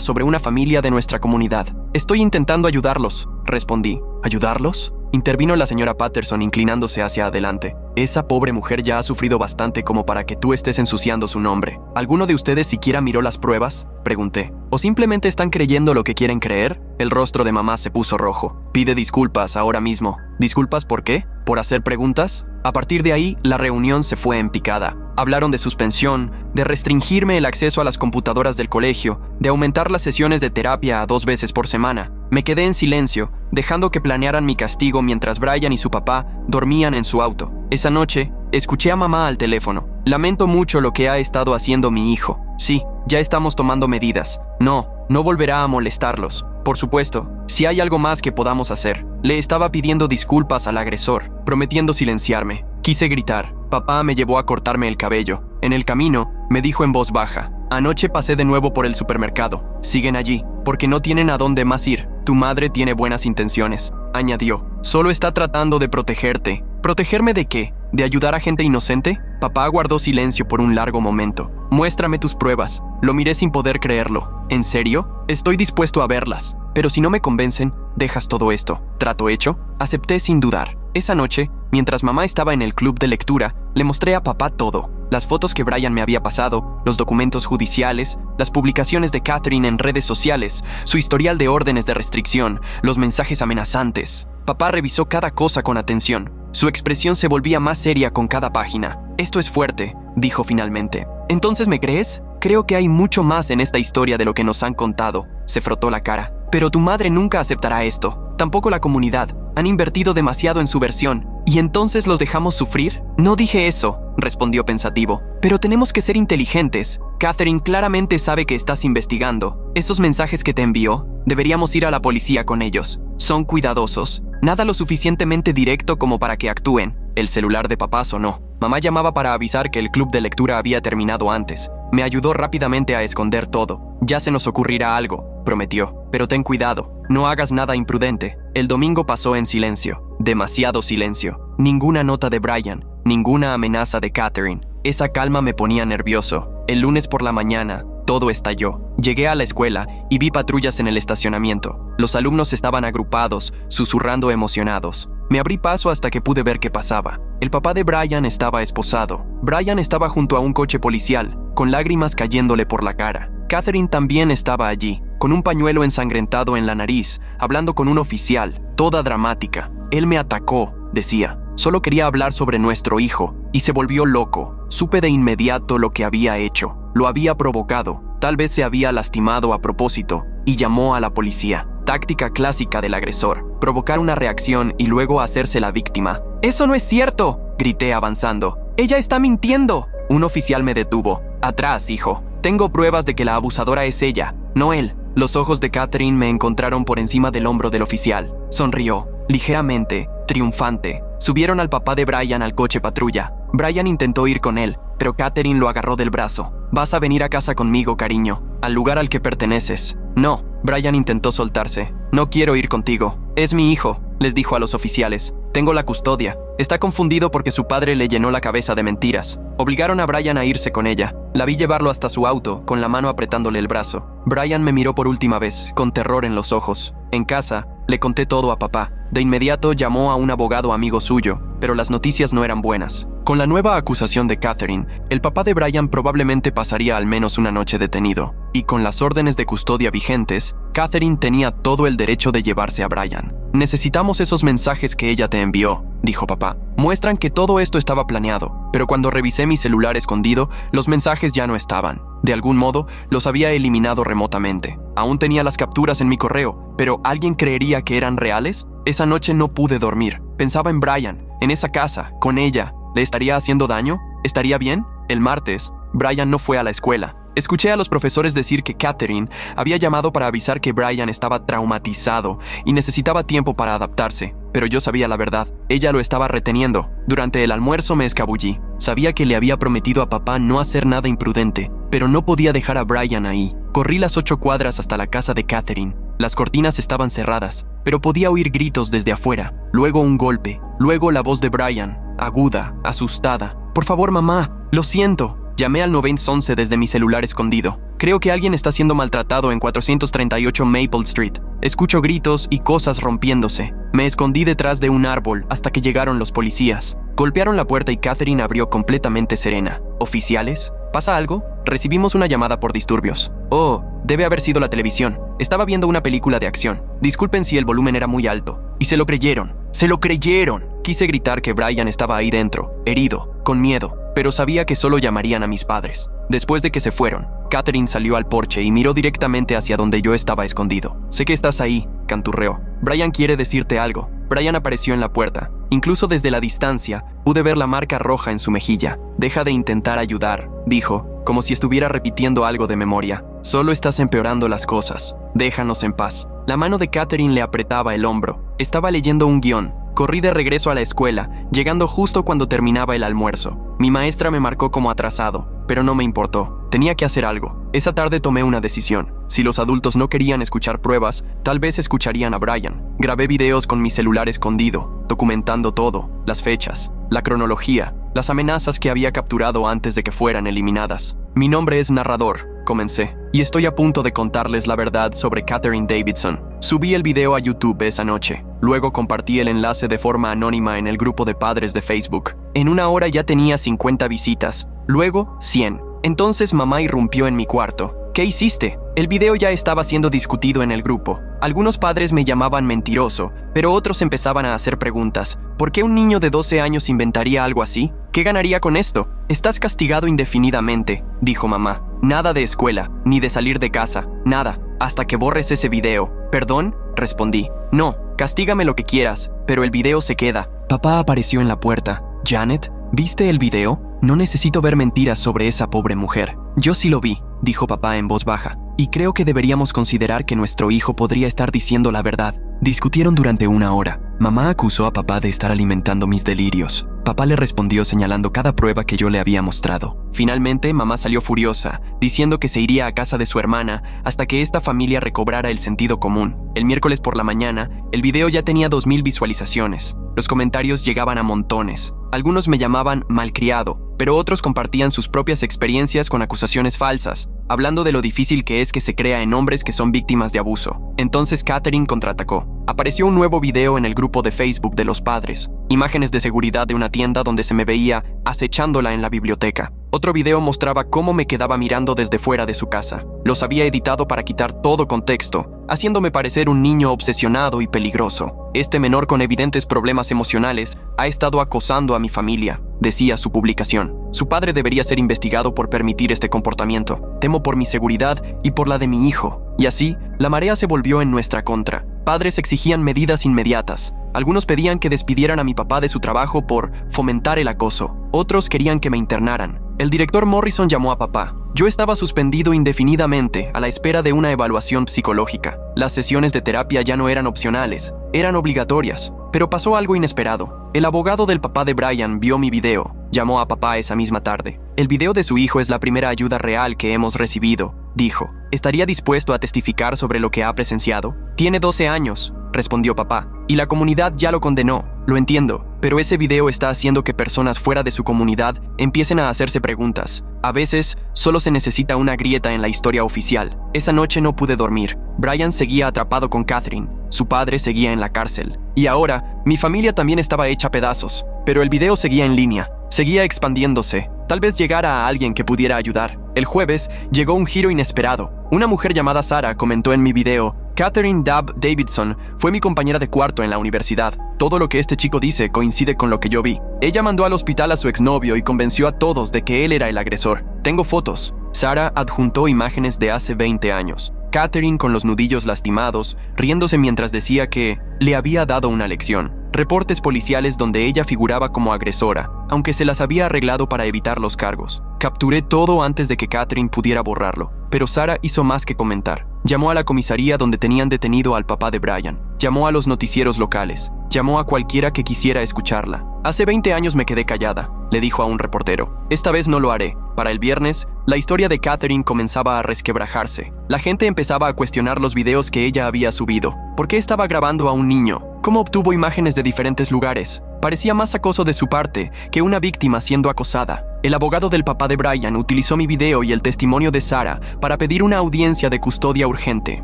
sobre una familia de nuestra comunidad. Estoy intentando ayudarlos, respondí. ¿Ayudarlos? Intervino la señora Patterson inclinándose hacia adelante. Esa pobre mujer ya ha sufrido bastante como para que tú estés ensuciando su nombre. ¿Alguno de ustedes siquiera miró las pruebas? Pregunté. ¿O simplemente están creyendo lo que quieren creer? El rostro de mamá se puso rojo. Pide disculpas ahora mismo. ¿Disculpas por qué? ¿Por hacer preguntas? A partir de ahí, la reunión se fue en picada. Hablaron de suspensión, de restringirme el acceso a las computadoras del colegio, de aumentar las sesiones de terapia a 2 veces por semana. Me quedé en silencio, dejando que planearan mi castigo mientras Brian y su papá dormían en su auto. Esa noche, escuché a mamá al teléfono. Lamento mucho lo que ha estado haciendo mi hijo. Sí, ya estamos tomando medidas. No volverá a molestarlos. Por supuesto, si hay algo más que podamos hacer. Le estaba pidiendo disculpas al agresor, prometiendo silenciarme. Quise gritar. Papá me llevó a cortarme el cabello. En el camino, me dijo en voz baja. Anoche pasé de nuevo por el supermercado. Siguen allí, porque no tienen a dónde más ir. Tu madre tiene buenas intenciones, añadió. Solo está tratando de protegerte. ¿Protegerme de qué? ¿De ayudar a gente inocente? Papá guardó silencio por un largo momento. Muéstrame tus pruebas. Lo miré sin poder creerlo. ¿En serio? Estoy dispuesto a verlas. Pero si no me convencen, dejas todo esto. ¿Trato hecho? Acepté sin dudar. Esa noche, mientras mamá estaba en el club de lectura, le mostré a papá todo. Las fotos que Brian me había pasado, los documentos judiciales, las publicaciones de Catherine en redes sociales, su historial de órdenes de restricción, los mensajes amenazantes. Papá revisó cada cosa con atención. Su expresión se volvía más seria con cada página. Esto es fuerte, dijo finalmente. ¿Entonces me crees? Creo que hay mucho más en esta historia de lo que nos han contado. Se frotó la cara. Pero tu madre nunca aceptará esto. Tampoco la comunidad. Han invertido demasiado en su versión. ¿Y entonces los dejamos sufrir? No dije eso, respondió pensativo. Pero tenemos que ser inteligentes. Catherine claramente sabe que estás investigando. Esos mensajes que te envió, deberíamos ir a la policía con ellos. Son cuidadosos. Nada lo suficientemente directo como para que actúen. El celular de papá sonó. Mamá llamaba para avisar que el club de lectura había terminado antes. Me ayudó rápidamente a esconder todo. Ya se nos ocurrirá algo, prometió. Pero ten cuidado, no hagas nada imprudente. El domingo pasó en silencio. Demasiado silencio. Ninguna nota de Brian, ninguna amenaza de Catherine. Esa calma me ponía nervioso. El lunes por la mañana, todo estalló. Llegué a la escuela y vi patrullas en el estacionamiento. Los alumnos estaban agrupados, susurrando emocionados. Me abrí paso hasta que pude ver qué pasaba. El papá de Brian estaba esposado. Brian estaba junto a un coche policial, con lágrimas cayéndole por la cara. Catherine también estaba allí, con un pañuelo ensangrentado en la nariz, hablando con un oficial, toda dramática. Él me atacó, decía. Solo quería hablar sobre nuestro hijo, y se volvió loco. Supe de inmediato lo que había hecho. Lo había provocado. Tal vez se había lastimado a propósito, y llamó a la policía. Táctica clásica del agresor, provocar una reacción y luego hacerse la víctima. ¡Eso no es cierto!, grité avanzando. ¡Ella está mintiendo! Un oficial me detuvo. Atrás, hijo. Tengo pruebas de que la abusadora es ella, no él. Los ojos de Catherine me encontraron por encima del hombro del oficial. Sonrió, ligeramente, triunfante. Subieron al papá de Brian al coche patrulla. Brian intentó ir con él, pero Catherine lo agarró del brazo. Vas a venir a casa conmigo, cariño, al lugar al que perteneces. No, Brian intentó soltarse. No quiero ir contigo. Es mi hijo, les dijo a los oficiales. Tengo la custodia. Está confundido porque su padre le llenó la cabeza de mentiras. Obligaron a Brian a irse con ella. La vi llevarlo hasta su auto, con la mano apretándole el brazo. Brian me miró por última vez, con terror en los ojos. En casa, le conté todo a papá. De inmediato llamó a un abogado amigo suyo, pero las noticias no eran buenas. Con la nueva acusación de Catherine, el papá de Brian probablemente pasaría al menos una noche detenido. Y con las órdenes de custodia vigentes, Catherine tenía todo el derecho de llevarse a Brian. Necesitamos esos mensajes que ella te envió, dijo papá. Muestran que todo esto estaba planeado, pero cuando revisé mi celular escondido, los mensajes ya no estaban. De algún modo, los había eliminado remotamente. Aún tenía las capturas en mi correo, pero ¿alguien creería que eran reales? Esa noche no pude dormir. Pensaba en Brian, en esa casa, con ella. ¿Le estaría haciendo daño? ¿Estaría bien? El martes, Brian no fue a la escuela. Escuché a los profesores decir que Catherine había llamado para avisar que Brian estaba traumatizado y necesitaba tiempo para adaptarse, pero yo sabía la verdad. Ella lo estaba reteniendo. Durante el almuerzo me escabullí. Sabía que le había prometido a papá no hacer nada imprudente, pero no podía dejar a Brian ahí. Corrí las 8 cuadras hasta la casa de Catherine. Las cortinas estaban cerradas, pero podía oír gritos desde afuera. Luego un golpe. Luego la voz de Brian, aguda, asustada. «Por favor, mamá, lo siento». Llamé al 911 desde mi celular escondido. Creo que alguien está siendo maltratado en 438 Maple Street. Escucho gritos y cosas rompiéndose. Me escondí detrás de un árbol hasta que llegaron los policías. Golpearon la puerta y Catherine abrió completamente serena. ¿Oficiales? ¿Pasa algo? Recibimos una llamada por disturbios. Oh, debe haber sido la televisión. Estaba viendo una película de acción. Disculpen si el volumen era muy alto. Y se lo creyeron. ¡Se lo creyeron! Quise gritar que Brian estaba ahí dentro, herido, con miedo, pero sabía que solo llamarían a mis padres. Después de que se fueron, Catherine salió al porche y miró directamente hacia donde yo estaba escondido. «Sé que estás ahí», canturreó. «Brian quiere decirte algo». Brian apareció en la puerta. Incluso desde la distancia, pude ver la marca roja en su mejilla. «Deja de intentar ayudar», dijo, como si estuviera repitiendo algo de memoria. «Solo estás empeorando las cosas. Déjanos en paz». La mano de Catherine le apretaba el hombro. Estaba leyendo un guión. Corrí de regreso a la escuela, llegando justo cuando terminaba el almuerzo. Mi maestra me marcó como atrasado, pero no me importó. Tenía que hacer algo. Esa tarde tomé una decisión. Si los adultos no querían escuchar pruebas, tal vez escucharían a Brian. Grabé videos con mi celular escondido, documentando todo, las fechas, la cronología, las amenazas que había capturado antes de que fueran eliminadas. «Mi nombre es Narrador», comencé, «y estoy a punto de contarles la verdad sobre Catherine Davidson». Subí el video a YouTube esa noche. Luego compartí el enlace de forma anónima en el grupo de padres de Facebook. En una hora ya tenía 50 visitas. Luego, 100. Entonces mamá irrumpió en mi cuarto. «¿Qué hiciste?» El video ya estaba siendo discutido en el grupo. Algunos padres me llamaban mentiroso, pero otros empezaban a hacer preguntas. ¿Por qué un niño de 12 años inventaría algo así? ¿Qué ganaría con esto? «Estás castigado indefinidamente», dijo mamá. «Nada de escuela, ni de salir de casa, nada, hasta que borres ese video». «¿Perdón?», respondí. «No, castígame lo que quieras, pero el video se queda». Papá apareció en la puerta. «Janet, ¿viste el video? No necesito ver mentiras sobre esa pobre mujer». «Yo sí lo vi», dijo papá en voz baja. «Y creo que deberíamos considerar que nuestro hijo podría estar diciendo la verdad». Discutieron durante una hora. Mamá acusó a papá de estar alimentando mis delirios. Papá le respondió señalando cada prueba que yo le había mostrado. Finalmente, mamá salió furiosa, diciendo que se iría a casa de su hermana hasta que esta familia recobrara el sentido común. El miércoles por la mañana, el video ya tenía 2000 visualizaciones. Los comentarios llegaban a montones. Algunos me llamaban malcriado, pero otros compartían sus propias experiencias con acusaciones falsas, hablando de lo difícil que es que se crea en hombres que son víctimas de abuso. Entonces Catherine contraatacó. Apareció un nuevo video en el grupo de Facebook de los padres. Imágenes de seguridad de una tienda donde se me veía acechándola en la biblioteca. Otro video mostraba cómo me quedaba mirando desde fuera de su casa. Los había editado para quitar todo contexto, haciéndome parecer un niño obsesionado y peligroso. Este menor con evidentes problemas emocionales ha estado acosando a mi familia, decía su publicación. Su padre debería ser investigado por permitir este comportamiento. Temo por mi seguridad y por la de mi hijo. Y así, la marea se volvió en nuestra contra. Padres exigían medidas inmediatas. Algunos pedían que despidieran a mi papá de su trabajo por fomentar el acoso. Otros querían que me internaran. El director Morrison llamó a papá. Yo estaba suspendido indefinidamente a la espera de una evaluación psicológica. Las sesiones de terapia ya no eran opcionales, eran obligatorias. Pero pasó algo inesperado. El abogado del papá de Brian vio mi video. Llamó a papá esa misma tarde. «El video de su hijo es la primera ayuda real que hemos recibido», dijo. «¿Estaría dispuesto a testificar sobre lo que ha presenciado?» «Tiene 12 años», respondió papá, «y la comunidad ya lo condenó». «Lo entiendo, pero ese video está haciendo que personas fuera de su comunidad empiecen a hacerse preguntas. A veces, solo se necesita una grieta en la historia oficial. Esa noche no pude dormir. Brian seguía atrapado con Catherine. Su padre seguía en la cárcel. Y ahora, mi familia también estaba hecha pedazos. Pero el video seguía en línea. Seguía expandiéndose. Tal vez llegara a alguien que pudiera ayudar. El jueves, llegó un giro inesperado. Una mujer llamada Sara comentó en mi video: «Catherine Dab Davidson fue mi compañera de cuarto en la universidad. Todo lo que este chico dice coincide con lo que yo vi. Ella mandó al hospital a su exnovio y convenció a todos de que él era el agresor. Tengo fotos». Sara adjuntó imágenes de hace 20 años. Catherine con los nudillos lastimados, riéndose mientras decía que le había dado una lección. Reportes policiales donde ella figuraba como agresora, aunque se las había arreglado para evitar los cargos. Capturé todo antes de que Catherine pudiera borrarlo, pero Sarah hizo más que comentar. Llamó a la comisaría donde tenían detenido al papá de Brian. Llamó a los noticieros locales. Llamó a cualquiera que quisiera escucharla. Hace 20 años me quedé callada, le dijo a un reportero. Esta vez no lo haré. Para el viernes, la historia de Catherine comenzaba a resquebrajarse. La gente empezaba a cuestionar los videos que ella había subido. ¿Por qué estaba grabando a un niño? ¿Cómo obtuvo imágenes de diferentes lugares? Parecía más acoso de su parte que una víctima siendo acosada. El abogado del papá de Brian utilizó mi video y el testimonio de Sarah para pedir una audiencia de custodia urgente.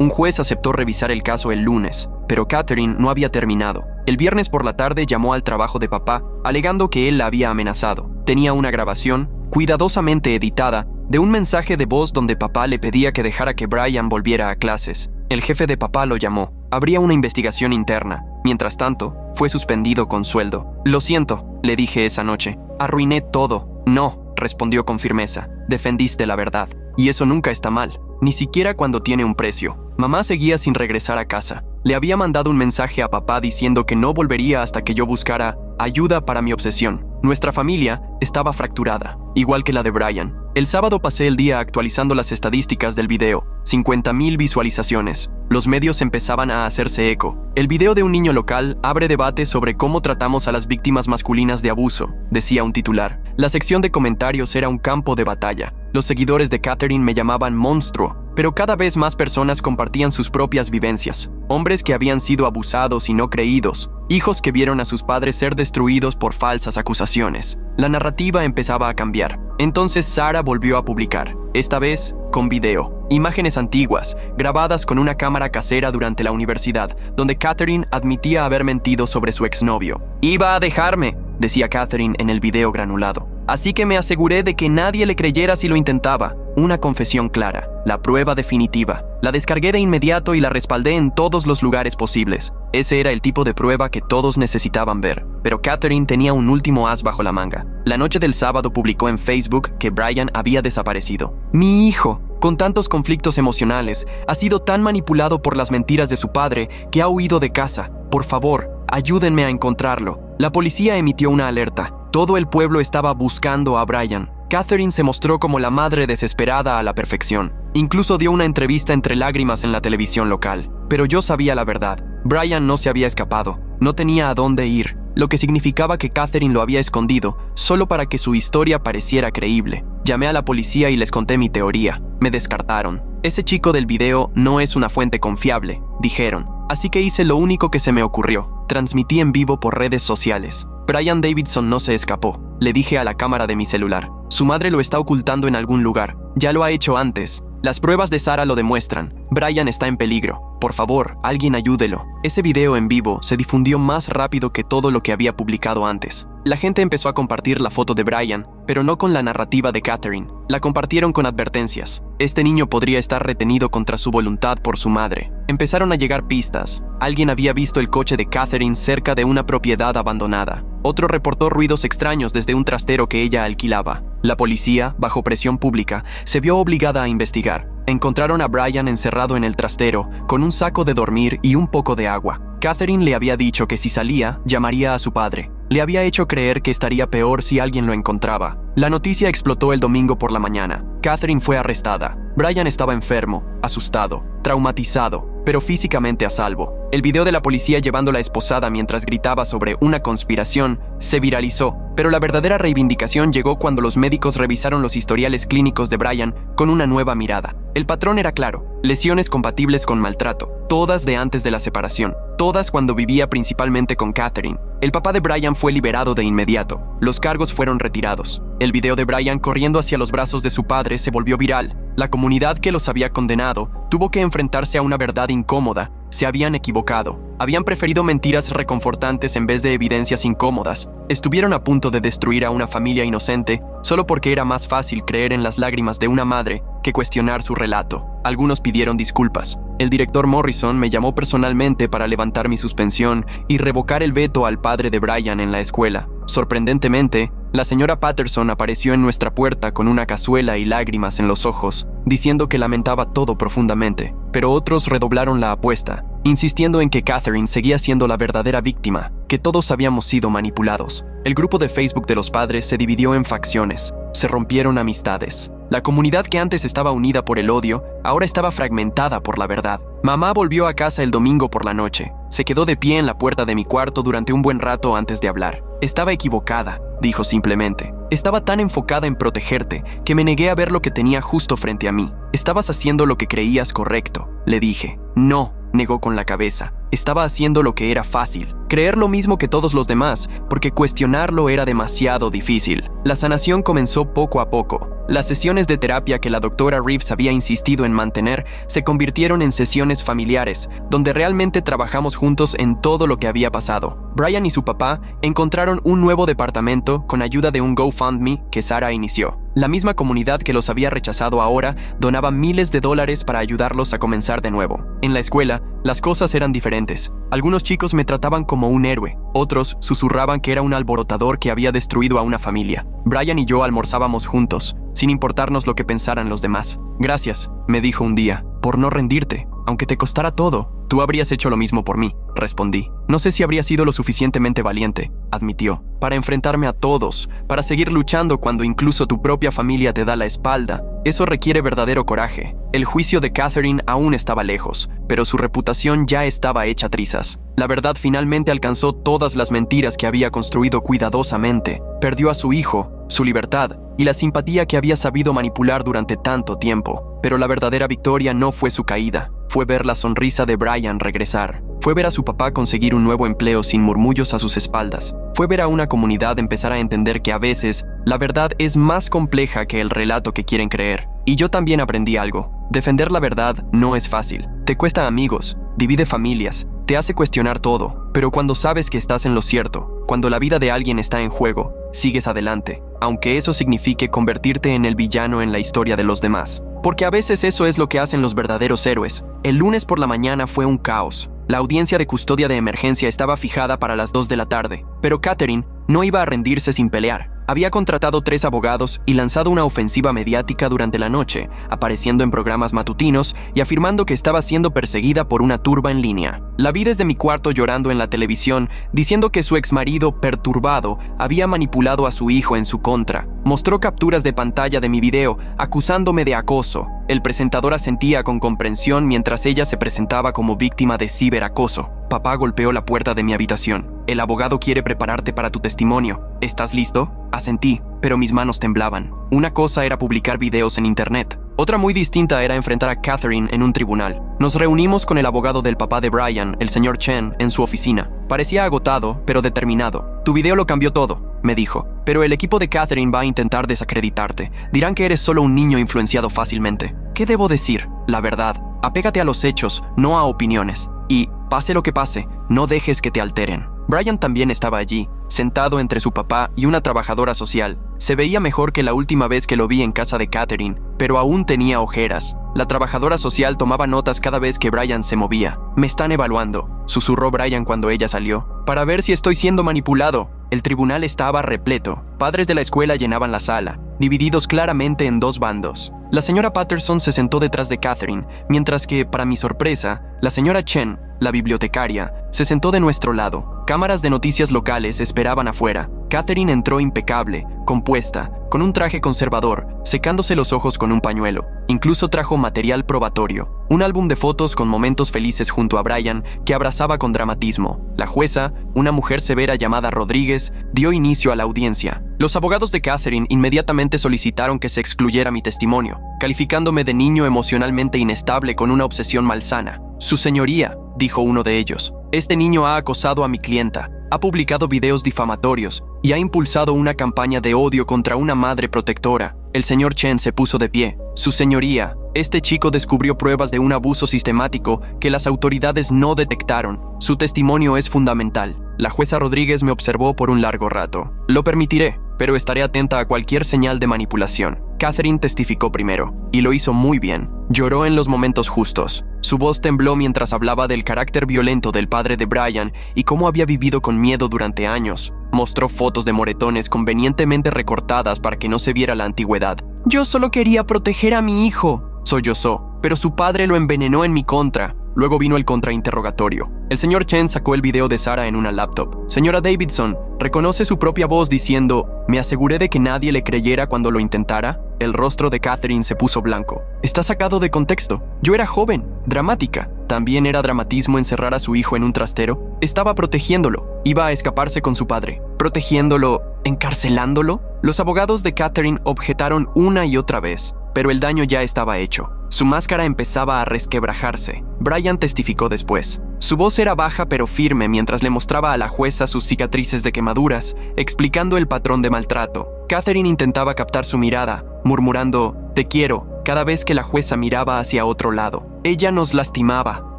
Un juez aceptó revisar el caso el lunes, pero Catherine no había terminado. El viernes por la tarde llamó al trabajo de papá, alegando que él la había amenazado. Tenía una grabación, cuidadosamente editada, de un mensaje de voz donde papá le pedía que dejara que Brian volviera a clases. El jefe de papá lo llamó. Habría una investigación interna. Mientras tanto, fue suspendido con sueldo. Lo siento, le dije esa noche. Arruiné todo. No, respondió con firmeza. Defendiste la verdad. Y eso nunca está mal, ni siquiera cuando tiene un precio. Mamá seguía sin regresar a casa. Le había mandado un mensaje a papá diciendo que no volvería hasta que yo buscara ayuda para mi obsesión. Nuestra familia estaba fracturada, igual que la de Brian. El sábado pasé el día actualizando las estadísticas del video. 50,000 visualizaciones. Los medios empezaban a hacerse eco. El video de un niño local abre debate sobre cómo tratamos a las víctimas masculinas de abuso, decía un titular. La sección de comentarios era un campo de batalla. Los seguidores de Catherine me llamaban monstruo, pero cada vez más personas compartían sus propias vivencias. Hombres que habían sido abusados y no creídos. Hijos que vieron a sus padres ser destruidos por falsas acusaciones. La narrativa empezaba a cambiar. Entonces Sarah volvió a publicar, esta vez con video. Imágenes antiguas, grabadas con una cámara casera durante la universidad, donde Catherine admitía haber mentido sobre su exnovio. Iba a dejarme, decía Catherine en el video granulado. Así que me aseguré de que nadie le creyera si lo intentaba. Una confesión clara, la prueba definitiva. La descargué de inmediato y la respaldé en todos los lugares posibles. Ese era el tipo de prueba que todos necesitaban ver. Pero Catherine tenía un último as bajo la manga. La noche del sábado publicó en Facebook que Brian había desaparecido. Mi hijo, con tantos conflictos emocionales, ha sido tan manipulado por las mentiras de su padre que ha huido de casa. Por favor, ayúdenme a encontrarlo. La policía emitió una alerta. Todo el pueblo estaba buscando a Brian. Catherine se mostró como la madre desesperada a la perfección. Incluso dio una entrevista entre lágrimas en la televisión local. Pero yo sabía la verdad. Brian no se había escapado. No tenía a dónde ir, lo que significaba que Catherine lo había escondido, solo para que su historia pareciera creíble. Llamé a la policía y les conté mi teoría. Me descartaron. Ese chico del video no es una fuente confiable, dijeron. Así que hice lo único que se me ocurrió. Transmití en vivo por redes sociales. Brian Davidson no se escapó, le dije a la cámara de mi celular. Su madre lo está ocultando en algún lugar. Ya lo ha hecho antes. Las pruebas de Sarah lo demuestran. Brian está en peligro. Por favor, alguien ayúdelo. Ese video en vivo se difundió más rápido que todo lo que había publicado antes. La gente empezó a compartir la foto de Brian, pero no con la narrativa de Catherine. La compartieron con advertencias. Este niño podría estar retenido contra su voluntad por su madre. Empezaron a llegar pistas. Alguien había visto el coche de Catherine cerca de una propiedad abandonada. Otro reportó ruidos extraños desde un trastero que ella alquilaba. La policía, bajo presión pública, se vio obligada a investigar. Encontraron a Brian encerrado en el trastero, con un saco de dormir y un poco de agua. Catherine le había dicho que si salía, llamaría a su padre. Le había hecho creer que estaría peor si alguien lo encontraba. La noticia explotó el domingo por la mañana. Catherine fue arrestada. Brian estaba enfermo, asustado, traumatizado, pero físicamente a salvo. El video de la policía llevándola esposada mientras gritaba sobre una conspiración se viralizó, pero la verdadera reivindicación llegó cuando los médicos revisaron los historiales clínicos de Brian con una nueva mirada. El patrón era claro: lesiones compatibles con maltrato, todas de antes de la separación, todas cuando vivía principalmente con Catherine. El papá de Brian fue liberado de inmediato. Los cargos fueron retirados. El video de Brian corriendo hacia los brazos de su padre se volvió viral. La comunidad que los había condenado tuvo que enfrentarse a una verdad incómoda. Se habían equivocado. Habían preferido mentiras reconfortantes en vez de evidencias incómodas. Estuvieron a punto de destruir a una familia inocente solo porque era más fácil creer en las lágrimas de una madre que cuestionar su relato. Algunos pidieron disculpas. El director Morrison me llamó personalmente para levantar mi suspensión y revocar el veto al padre de Brian en la escuela. Sorprendentemente, la señora Patterson apareció en nuestra puerta con una cazuela y lágrimas en los ojos, diciendo que lamentaba todo profundamente. Pero otros redoblaron la apuesta, insistiendo en que Catherine seguía siendo la verdadera víctima, que todos habíamos sido manipulados. El grupo de Facebook de los padres se dividió en facciones. Se rompieron amistades. La comunidad que antes estaba unida por el odio, ahora estaba fragmentada por la verdad. Mamá volvió a casa el domingo por la noche. Se quedó de pie en la puerta de mi cuarto durante un buen rato antes de hablar. Estaba equivocada, dijo simplemente. Estaba tan enfocada en protegerte que me negué a ver lo que tenía justo frente a mí. Estabas haciendo lo que creías correcto, le dije. No, negó con la cabeza. Estaba haciendo lo que era fácil, creer lo mismo que todos los demás, porque cuestionarlo era demasiado difícil. La sanación comenzó poco a poco. Las sesiones de terapia que la doctora Reeves había insistido en mantener se convirtieron en sesiones familiares, donde realmente trabajamos juntos en todo lo que había pasado. Brian y su papá encontraron un nuevo departamento con ayuda de un GoFundMe que Sarah inició. La misma comunidad que los había rechazado ahora donaba miles de dólares para ayudarlos a comenzar de nuevo. En la escuela, las cosas eran diferentes. Algunos chicos me trataban como un héroe, otros susurraban que era un alborotador que había destruido a una familia. Brian y yo almorzábamos juntos, sin importarnos lo que pensaran los demás. Gracias, me dijo un día, por no rendirte, aunque te costara todo. Tú habrías hecho lo mismo por mí, respondí. No sé si habría sido lo suficientemente valiente, admitió, para enfrentarme a todos, para seguir luchando cuando incluso tu propia familia te da la espalda. Eso requiere verdadero coraje. El juicio de Catherine aún estaba lejos, pero su reputación ya estaba hecha trizas. La verdad finalmente alcanzó todas las mentiras que había construido cuidadosamente. Perdió a su hijo, su libertad y la simpatía que había sabido manipular durante tanto tiempo. Pero la verdadera victoria no fue su caída. Fue ver la sonrisa de Brian regresar. Fue ver a su papá conseguir un nuevo empleo sin murmullos a sus espaldas. Fue ver a una comunidad empezar a entender que a veces la verdad es más compleja que el relato que quieren creer. Y yo también aprendí algo. Defender la verdad no es fácil. Te cuesta amigos, divide familias, te hace cuestionar todo. Pero cuando sabes que estás en lo cierto, cuando la vida de alguien está en juego, sigues adelante, aunque eso signifique convertirte en el villano en la historia de los demás. Porque a veces eso es lo que hacen los verdaderos héroes. El lunes por la mañana fue un caos. La audiencia de custodia de emergencia estaba fijada para las 2 de la tarde, pero Catherine no iba a rendirse sin pelear. Había contratado 3 abogados y lanzado una ofensiva mediática durante la noche, apareciendo en programas matutinos y afirmando que estaba siendo perseguida por una turba en línea. La vi desde mi cuarto llorando en la televisión, diciendo que su exmarido, perturbado, había manipulado a su hijo en su contra. Mostró capturas de pantalla de mi video, acusándome de acoso. El presentador asentía con comprensión mientras ella se presentaba como víctima de ciberacoso. Papá golpeó la puerta de mi habitación. El abogado quiere prepararte para tu testimonio. ¿Estás listo? Asentí, pero mis manos temblaban. Una cosa era publicar videos en internet. Otra muy distinta era enfrentar a Catherine en un tribunal. Nos reunimos con el abogado del papá de Brian, el señor Chen, en su oficina. Parecía agotado, pero determinado. Tu video lo cambió todo, me dijo. Pero el equipo de Catherine va a intentar desacreditarte. Dirán que eres solo un niño influenciado fácilmente. ¿Qué debo decir? La verdad. Apégate a los hechos, no a opiniones. Y, pase lo que pase, no dejes que te alteren. Brian también estaba allí, sentado entre su papá y una trabajadora social. Se veía mejor que la última vez que lo vi en casa de Catherine, pero aún tenía ojeras. La trabajadora social tomaba notas cada vez que Brian se movía. Me están evaluando, susurró Brian cuando ella salió, para ver si estoy siendo manipulado. El tribunal estaba repleto. Padres de la escuela llenaban la sala, divididos claramente en 2 bandos. La señora Patterson se sentó detrás de Catherine, mientras que, para mi sorpresa, la señora Chen, la bibliotecaria, se sentó de nuestro lado. Cámaras de noticias locales esperaban afuera. Catherine entró impecable, compuesta, con un traje conservador, secándose los ojos con un pañuelo. Incluso trajo material probatorio, un álbum de fotos con momentos felices junto a Brian, que abrazaba con dramatismo. La jueza, una mujer severa llamada Rodríguez, dio inicio a la audiencia. Los abogados de Catherine inmediatamente solicitaron que se excluyera mi testimonio, calificándome de niño emocionalmente inestable con una obsesión malsana. Su señoría, dijo uno de ellos, este niño ha acosado a mi clienta, ha publicado videos difamatorios y ha impulsado una campaña de odio contra una madre protectora. El señor Chen se puso de pie. Su señoría, este chico descubrió pruebas de un abuso sistemático que las autoridades no detectaron. Su testimonio es fundamental. La jueza Rodríguez me observó por un largo rato. Lo permitiré, pero estaré atenta a cualquier señal de manipulación. Catherine testificó primero, y lo hizo muy bien. Lloró en los momentos justos. Su voz tembló mientras hablaba del carácter violento del padre de Brian y cómo había vivido con miedo durante años. Mostró fotos de moretones convenientemente recortadas para que no se viera la antigüedad. Yo solo quería proteger a mi hijo, sollozó, pero su padre lo envenenó en mi contra. Luego vino el contrainterrogatorio. El señor Chen sacó el video de Sara en una laptop. Señora Davidson, ¿reconoce su propia voz diciendo, me aseguré de que nadie le creyera cuando lo intentara? El rostro de Catherine se puso blanco. Está sacado de contexto. Yo era joven, dramática. ¿También era dramatismo encerrar a su hijo en un trastero? Estaba protegiéndolo. Iba a escaparse con su padre. ¿Protegiéndolo? ¿Encarcelándolo? Los abogados de Catherine objetaron una y otra vez, pero el daño ya estaba hecho. Su máscara empezaba a resquebrajarse. Brian testificó después. Su voz era baja pero firme mientras le mostraba a la jueza sus cicatrices de quemaduras, explicando el patrón de maltrato. Catherine intentaba captar su mirada, murmurando, «Te quiero», cada vez que la jueza miraba hacia otro lado. «Ella nos lastimaba»,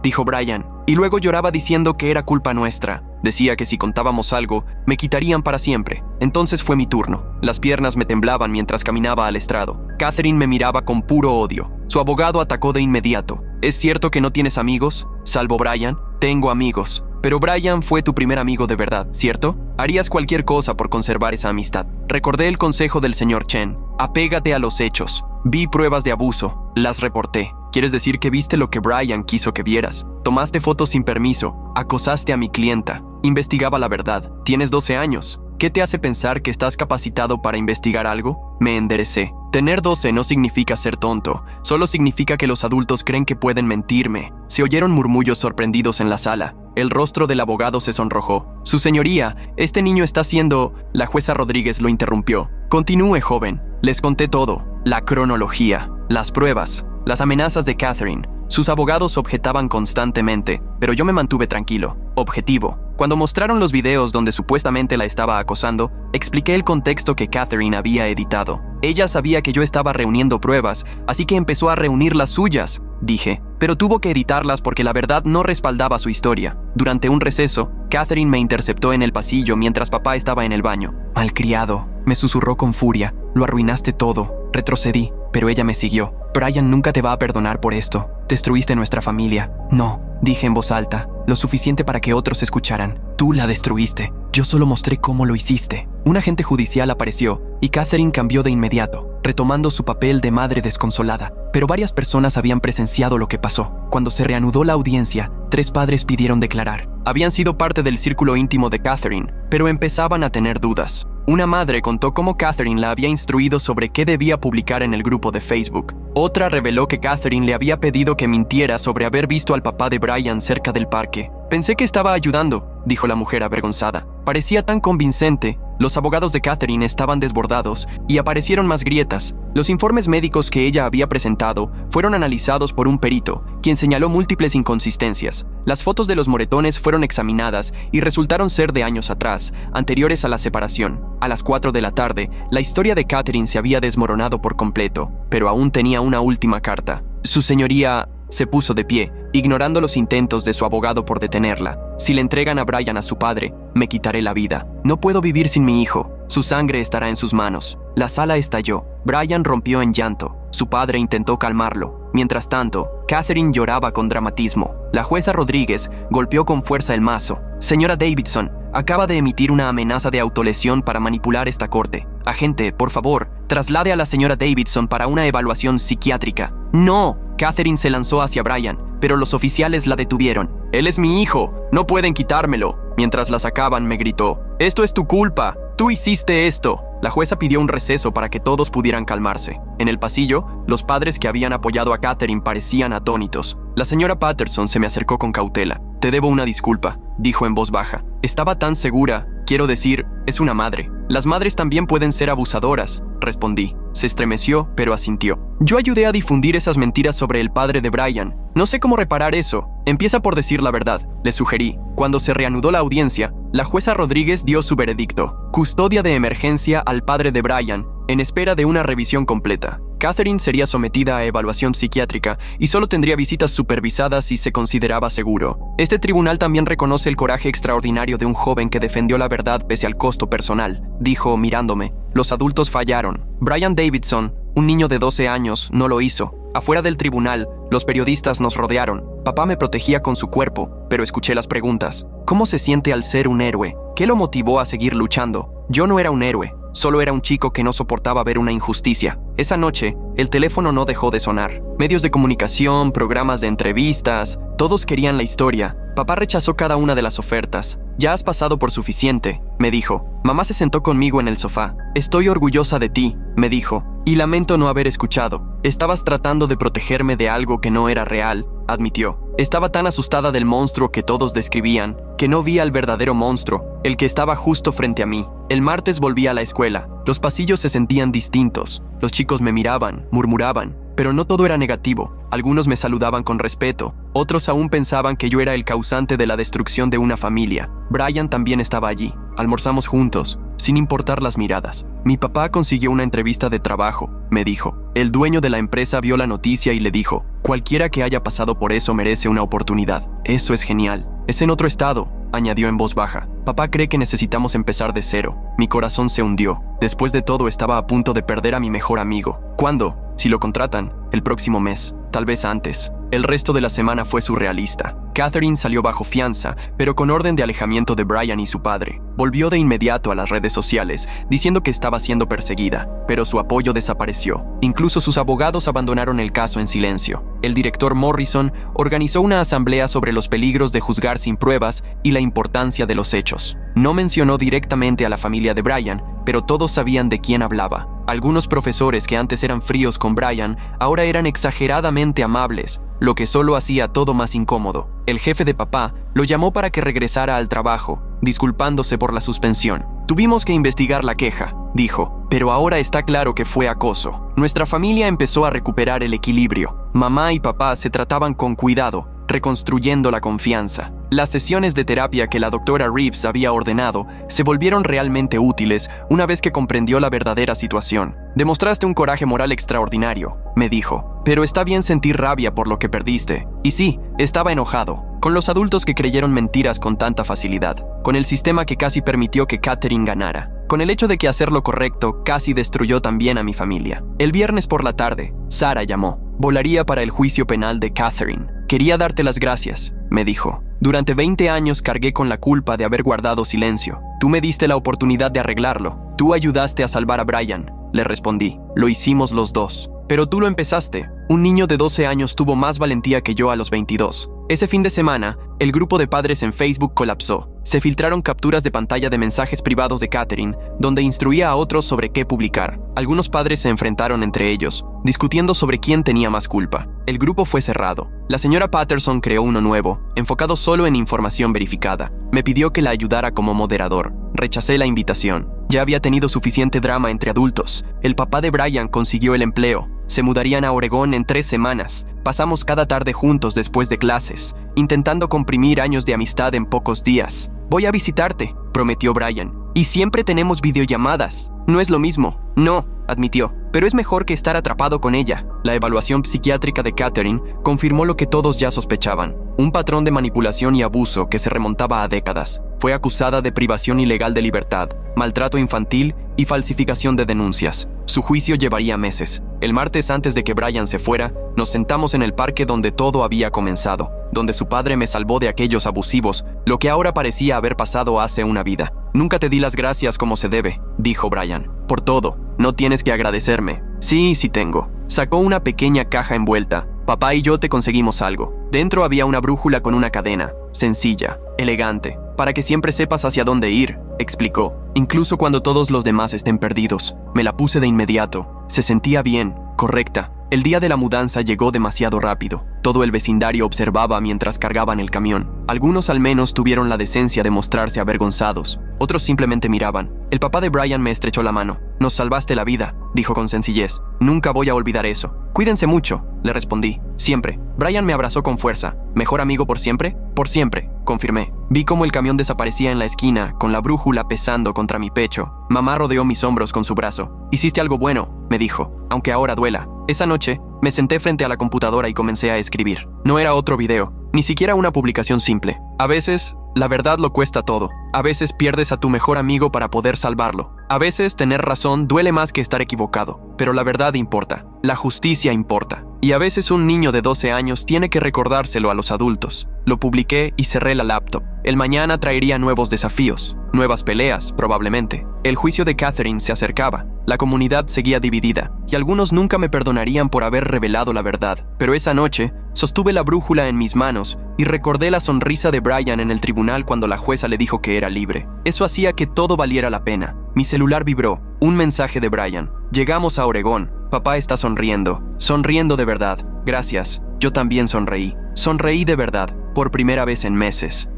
dijo Brian, y luego lloraba diciendo que era culpa nuestra. Decía que si contábamos algo, me quitarían para siempre. Entonces fue mi turno. Las piernas me temblaban mientras caminaba al estrado. Catherine me miraba con puro odio. Su abogado atacó de inmediato. ¿Es cierto que no tienes amigos? Salvo Brian. Tengo amigos. Pero Brian fue tu primer amigo de verdad, ¿cierto? Harías cualquier cosa por conservar esa amistad. Recordé el consejo del señor Chen. Apégate a los hechos. Vi pruebas de abuso. Las reporté. ¿Quieres decir que viste lo que Brian quiso que vieras? Tomaste fotos sin permiso. Acosaste a mi clienta. Investigaba la verdad. Tienes 12 años. ¿Qué te hace pensar que estás capacitado para investigar algo? Me enderecé. Tener 12 no significa ser tonto. Solo significa que los adultos creen que pueden mentirme. Se oyeron murmullos sorprendidos en la sala. El rostro del abogado se sonrojó. Su señoría, este niño está siendo... La jueza Rodríguez lo interrumpió. Continúe, joven. Les conté todo. La cronología, las pruebas, las amenazas de Catherine. Sus abogados objetaban constantemente, pero yo me mantuve tranquilo, objetivo. Cuando mostraron los videos donde supuestamente la estaba acosando, expliqué el contexto que Catherine había editado. Ella sabía que yo estaba reuniendo pruebas, así que empezó a reunir las suyas, dije, pero tuvo que editarlas porque la verdad no respaldaba su historia. Durante un receso, Catherine me interceptó en el pasillo mientras papá estaba en el baño. «Malcriado», me susurró con furia, «lo arruinaste todo». Retrocedí, pero ella me siguió. «Brian nunca te va a perdonar por esto. Destruiste nuestra familia». «No», dije en voz alta, lo suficiente para que otros escucharan. «Tú la destruiste. Yo solo mostré cómo lo hiciste». Un agente judicial apareció y Catherine cambió de inmediato, retomando su papel de madre desconsolada. Pero varias personas habían presenciado lo que pasó. Cuando se reanudó la audiencia, 3 padres pidieron declarar. Habían sido parte del círculo íntimo de Catherine, pero empezaban a tener dudas. Una madre contó cómo Catherine la había instruido sobre qué debía publicar en el grupo de Facebook. Otra reveló que Catherine le había pedido que mintiera sobre haber visto al papá de Brian cerca del parque. «Pensé que estaba ayudando», dijo la mujer avergonzada. Parecía tan convincente. Los abogados de Catherine estaban desbordados y aparecieron más grietas. Los informes médicos que ella había presentado fueron analizados por un perito, quien señaló múltiples inconsistencias. Las fotos de los moretones fueron examinadas y resultaron ser de años atrás, anteriores a la separación. A las 4 de la tarde, la historia de Catherine se había desmoronado por completo, pero aún tenía una última carta. Su señoría se puso de pie, ignorando los intentos de su abogado por detenerla. «Si le entregan a Brian a su padre, me quitaré la vida. No puedo vivir sin mi hijo. Su sangre estará en sus manos». La sala estalló. Brian rompió en llanto. Su padre intentó calmarlo. Mientras tanto, Catherine lloraba con dramatismo. La jueza Rodríguez golpeó con fuerza el mazo. «Señora Davidson, acaba de emitir una amenaza de autolesión para manipular esta corte. Agente, por favor, traslade a la señora Davidson para una evaluación psiquiátrica». «¡No!». Catherine se lanzó hacia Brian, pero los oficiales la detuvieron. «Él es mi hijo, no pueden quitármelo». Mientras la sacaban, me gritó, «Esto es tu culpa, tú hiciste esto». La jueza pidió un receso para que todos pudieran calmarse. En el pasillo, los padres que habían apoyado a Catherine parecían atónitos. La señora Patterson se me acercó con cautela. «Te debo una disculpa», dijo en voz baja. «Estaba tan segura. Quiero decir, es una madre. Las madres también pueden ser abusadoras», respondí. Se estremeció, pero asintió. «Yo ayudé a difundir esas mentiras sobre el padre de Brian. No sé cómo reparar eso. Empieza por decir la verdad», le sugerí. Cuando se reanudó la audiencia, la jueza Rodríguez dio su veredicto. Custodia de emergencia al padre de Brian, en espera de una revisión completa. Catherine sería sometida a evaluación psiquiátrica y solo tendría visitas supervisadas si se consideraba seguro. Este tribunal también reconoce el coraje extraordinario de un joven que defendió la verdad pese al costo personal, dijo mirándome. Los adultos fallaron. Brian Davidson, un niño de 12 años, no lo hizo. Afuera del tribunal, los periodistas nos rodearon. Papá me protegía con su cuerpo, pero escuché las preguntas. ¿Cómo se siente al ser un héroe? ¿Qué lo motivó a seguir luchando? Yo no era un héroe. Solo era un chico que no soportaba ver una injusticia. Esa noche, el teléfono no dejó de sonar. Medios de comunicación, programas de entrevistas, Todos querían la historia. Papá rechazó cada una de las ofertas. Ya has pasado por suficiente, me dijo. Mamá se sentó conmigo en el sofá. Estoy orgullosa de ti, me dijo. Y lamento no haber escuchado. Estabas tratando de protegerme de algo que no era real, admitió. Estaba tan asustada del monstruo que todos describían, que no vi al verdadero monstruo, el que estaba justo frente a mí. El martes volví a la escuela. Los pasillos se sentían distintos. Los chicos me miraban, murmuraban, pero no todo era negativo. Algunos me saludaban con respeto. Otros aún pensaban que yo era el causante de la destrucción de una familia. Brian también estaba allí. Almorzamos juntos, sin importar las miradas. Mi papá consiguió una entrevista de trabajo, me dijo. El dueño de la empresa vio la noticia y le dijo: cualquiera que haya pasado por eso merece una oportunidad. Eso es genial. Es en otro estado, añadió en voz baja. Papá cree que necesitamos empezar de cero. Mi corazón se hundió. Después de todo, estaba a punto de perder a mi mejor amigo. ¿Cuándo? Si lo contratan, el próximo mes, tal vez antes. El resto de la semana fue surrealista. Catherine salió bajo fianza, pero con orden de alejamiento de Brian y su padre. Volvió de inmediato a las redes sociales, diciendo que estaba siendo perseguida, pero su apoyo desapareció. Incluso sus abogados abandonaron el caso en silencio. El director Morrison organizó una asamblea sobre los peligros de juzgar sin pruebas y la importancia de los hechos. No mencionó directamente a la familia de Brian, pero todos sabían de quién hablaba. Algunos profesores que antes eran fríos con Brian, ahora eran exageradamente amables, lo que solo hacía todo más incómodo. El jefe de papá lo llamó para que regresara al trabajo, disculpándose por la suspensión. Tuvimos que investigar la queja, dijo, pero ahora está claro que fue acoso. Nuestra familia empezó a recuperar el equilibrio. Mamá y papá se trataban con cuidado, reconstruyendo la confianza. Las sesiones de terapia que la doctora Reeves había ordenado se volvieron realmente útiles una vez que comprendió la verdadera situación. Demostraste un coraje moral extraordinario, me dijo, pero está bien sentir rabia por lo que perdiste. Y sí, estaba enojado, con los adultos que creyeron mentiras con tanta facilidad, con el sistema que casi permitió que Catherine ganara, con el hecho de que hacer lo correcto casi destruyó también a mi familia. El viernes por la tarde, Sarah llamó. Volaría para el juicio penal de Catherine. Quería darte las gracias, me dijo. Durante 20 años cargué con la culpa de haber guardado silencio. Tú me diste la oportunidad de arreglarlo. Tú ayudaste a salvar a Brian, le respondí. Lo hicimos los dos. Pero tú lo empezaste. Un niño de 12 años tuvo más valentía que yo a los 22. Ese fin de semana, el grupo de padres en Facebook colapsó. Se filtraron capturas de pantalla de mensajes privados de Catherine, donde instruía a otros sobre qué publicar. Algunos padres se enfrentaron entre ellos, discutiendo sobre quién tenía más culpa. El grupo fue cerrado. La señora Patterson creó uno nuevo, enfocado solo en información verificada. Me pidió que la ayudara como moderador. Rechacé la invitación. Ya había tenido suficiente drama entre adultos. El papá de Brian consiguió el empleo. Se mudarían a Oregón en 3 semanas. Pasamos cada tarde juntos después de clases, intentando comprimir años de amistad en pocos días. Voy a visitarte, prometió Brian. Y siempre tenemos videollamadas. No es lo mismo. No, admitió, pero es mejor que estar atrapado con ella. La evaluación psiquiátrica de Catherine confirmó lo que todos ya sospechaban. Un patrón de manipulación y abuso que se remontaba a décadas. Fue acusada de privación ilegal de libertad, maltrato infantil y falsificación de denuncias. Su juicio llevaría meses. El martes antes de que Brian se fuera, nos sentamos en el parque donde todo había comenzado, donde su padre me salvó de aquellos abusivos, lo que ahora parecía haber pasado hace una vida. Nunca te di las gracias como se debe, dijo Brian. Por todo, no tienes que agradecerme. Sí tengo. Sacó una pequeña caja envuelta. Papá y yo te conseguimos algo. Dentro había una brújula con una cadena, sencilla, elegante, para que siempre sepas hacia dónde ir, explicó. Incluso cuando todos los demás estén perdidos. Me la puse de inmediato. Se sentía bien, correcta. El día de la mudanza llegó demasiado rápido. Todo el vecindario observaba mientras cargaban el camión. Algunos al menos tuvieron la decencia de mostrarse avergonzados. Otros simplemente miraban. El papá de Brian me estrechó la mano. Nos salvaste la vida, dijo con sencillez. Nunca voy a olvidar eso. Cuídense mucho, le respondí. Siempre. Brian me abrazó con fuerza. ¿Mejor amigo por siempre? Por siempre, confirmé. Vi cómo el camión desaparecía en la esquina, con la brújula pesando contra mi pecho. Mamá rodeó mis hombros con su brazo. Hiciste algo bueno, me dijo, aunque ahora duela. Esa noche, me senté frente a la computadora y comencé a escribir. No era otro video, ni siquiera una publicación simple. A veces, la verdad lo cuesta todo. A veces pierdes a tu mejor amigo para poder salvarlo. A veces tener razón duele más que estar equivocado, pero la verdad importa. La justicia importa. Y a veces un niño de 12 años tiene que recordárselo a los adultos. Lo publiqué y cerré la laptop. El mañana traería nuevos desafíos, nuevas peleas, probablemente. El juicio de Catherine se acercaba. La comunidad seguía dividida, y algunos nunca me perdonarían por haber revelado la verdad. Pero esa noche, sostuve la brújula en mis manos y y recordé la sonrisa de Brian en el tribunal cuando la jueza le dijo que era libre. Eso hacía que todo valiera la pena. Mi celular vibró. Un mensaje de Brian. Llegamos a Oregón. Papá está sonriendo. Sonriendo de verdad. Gracias. Yo también sonreí. Sonreí de verdad. Por primera vez en meses.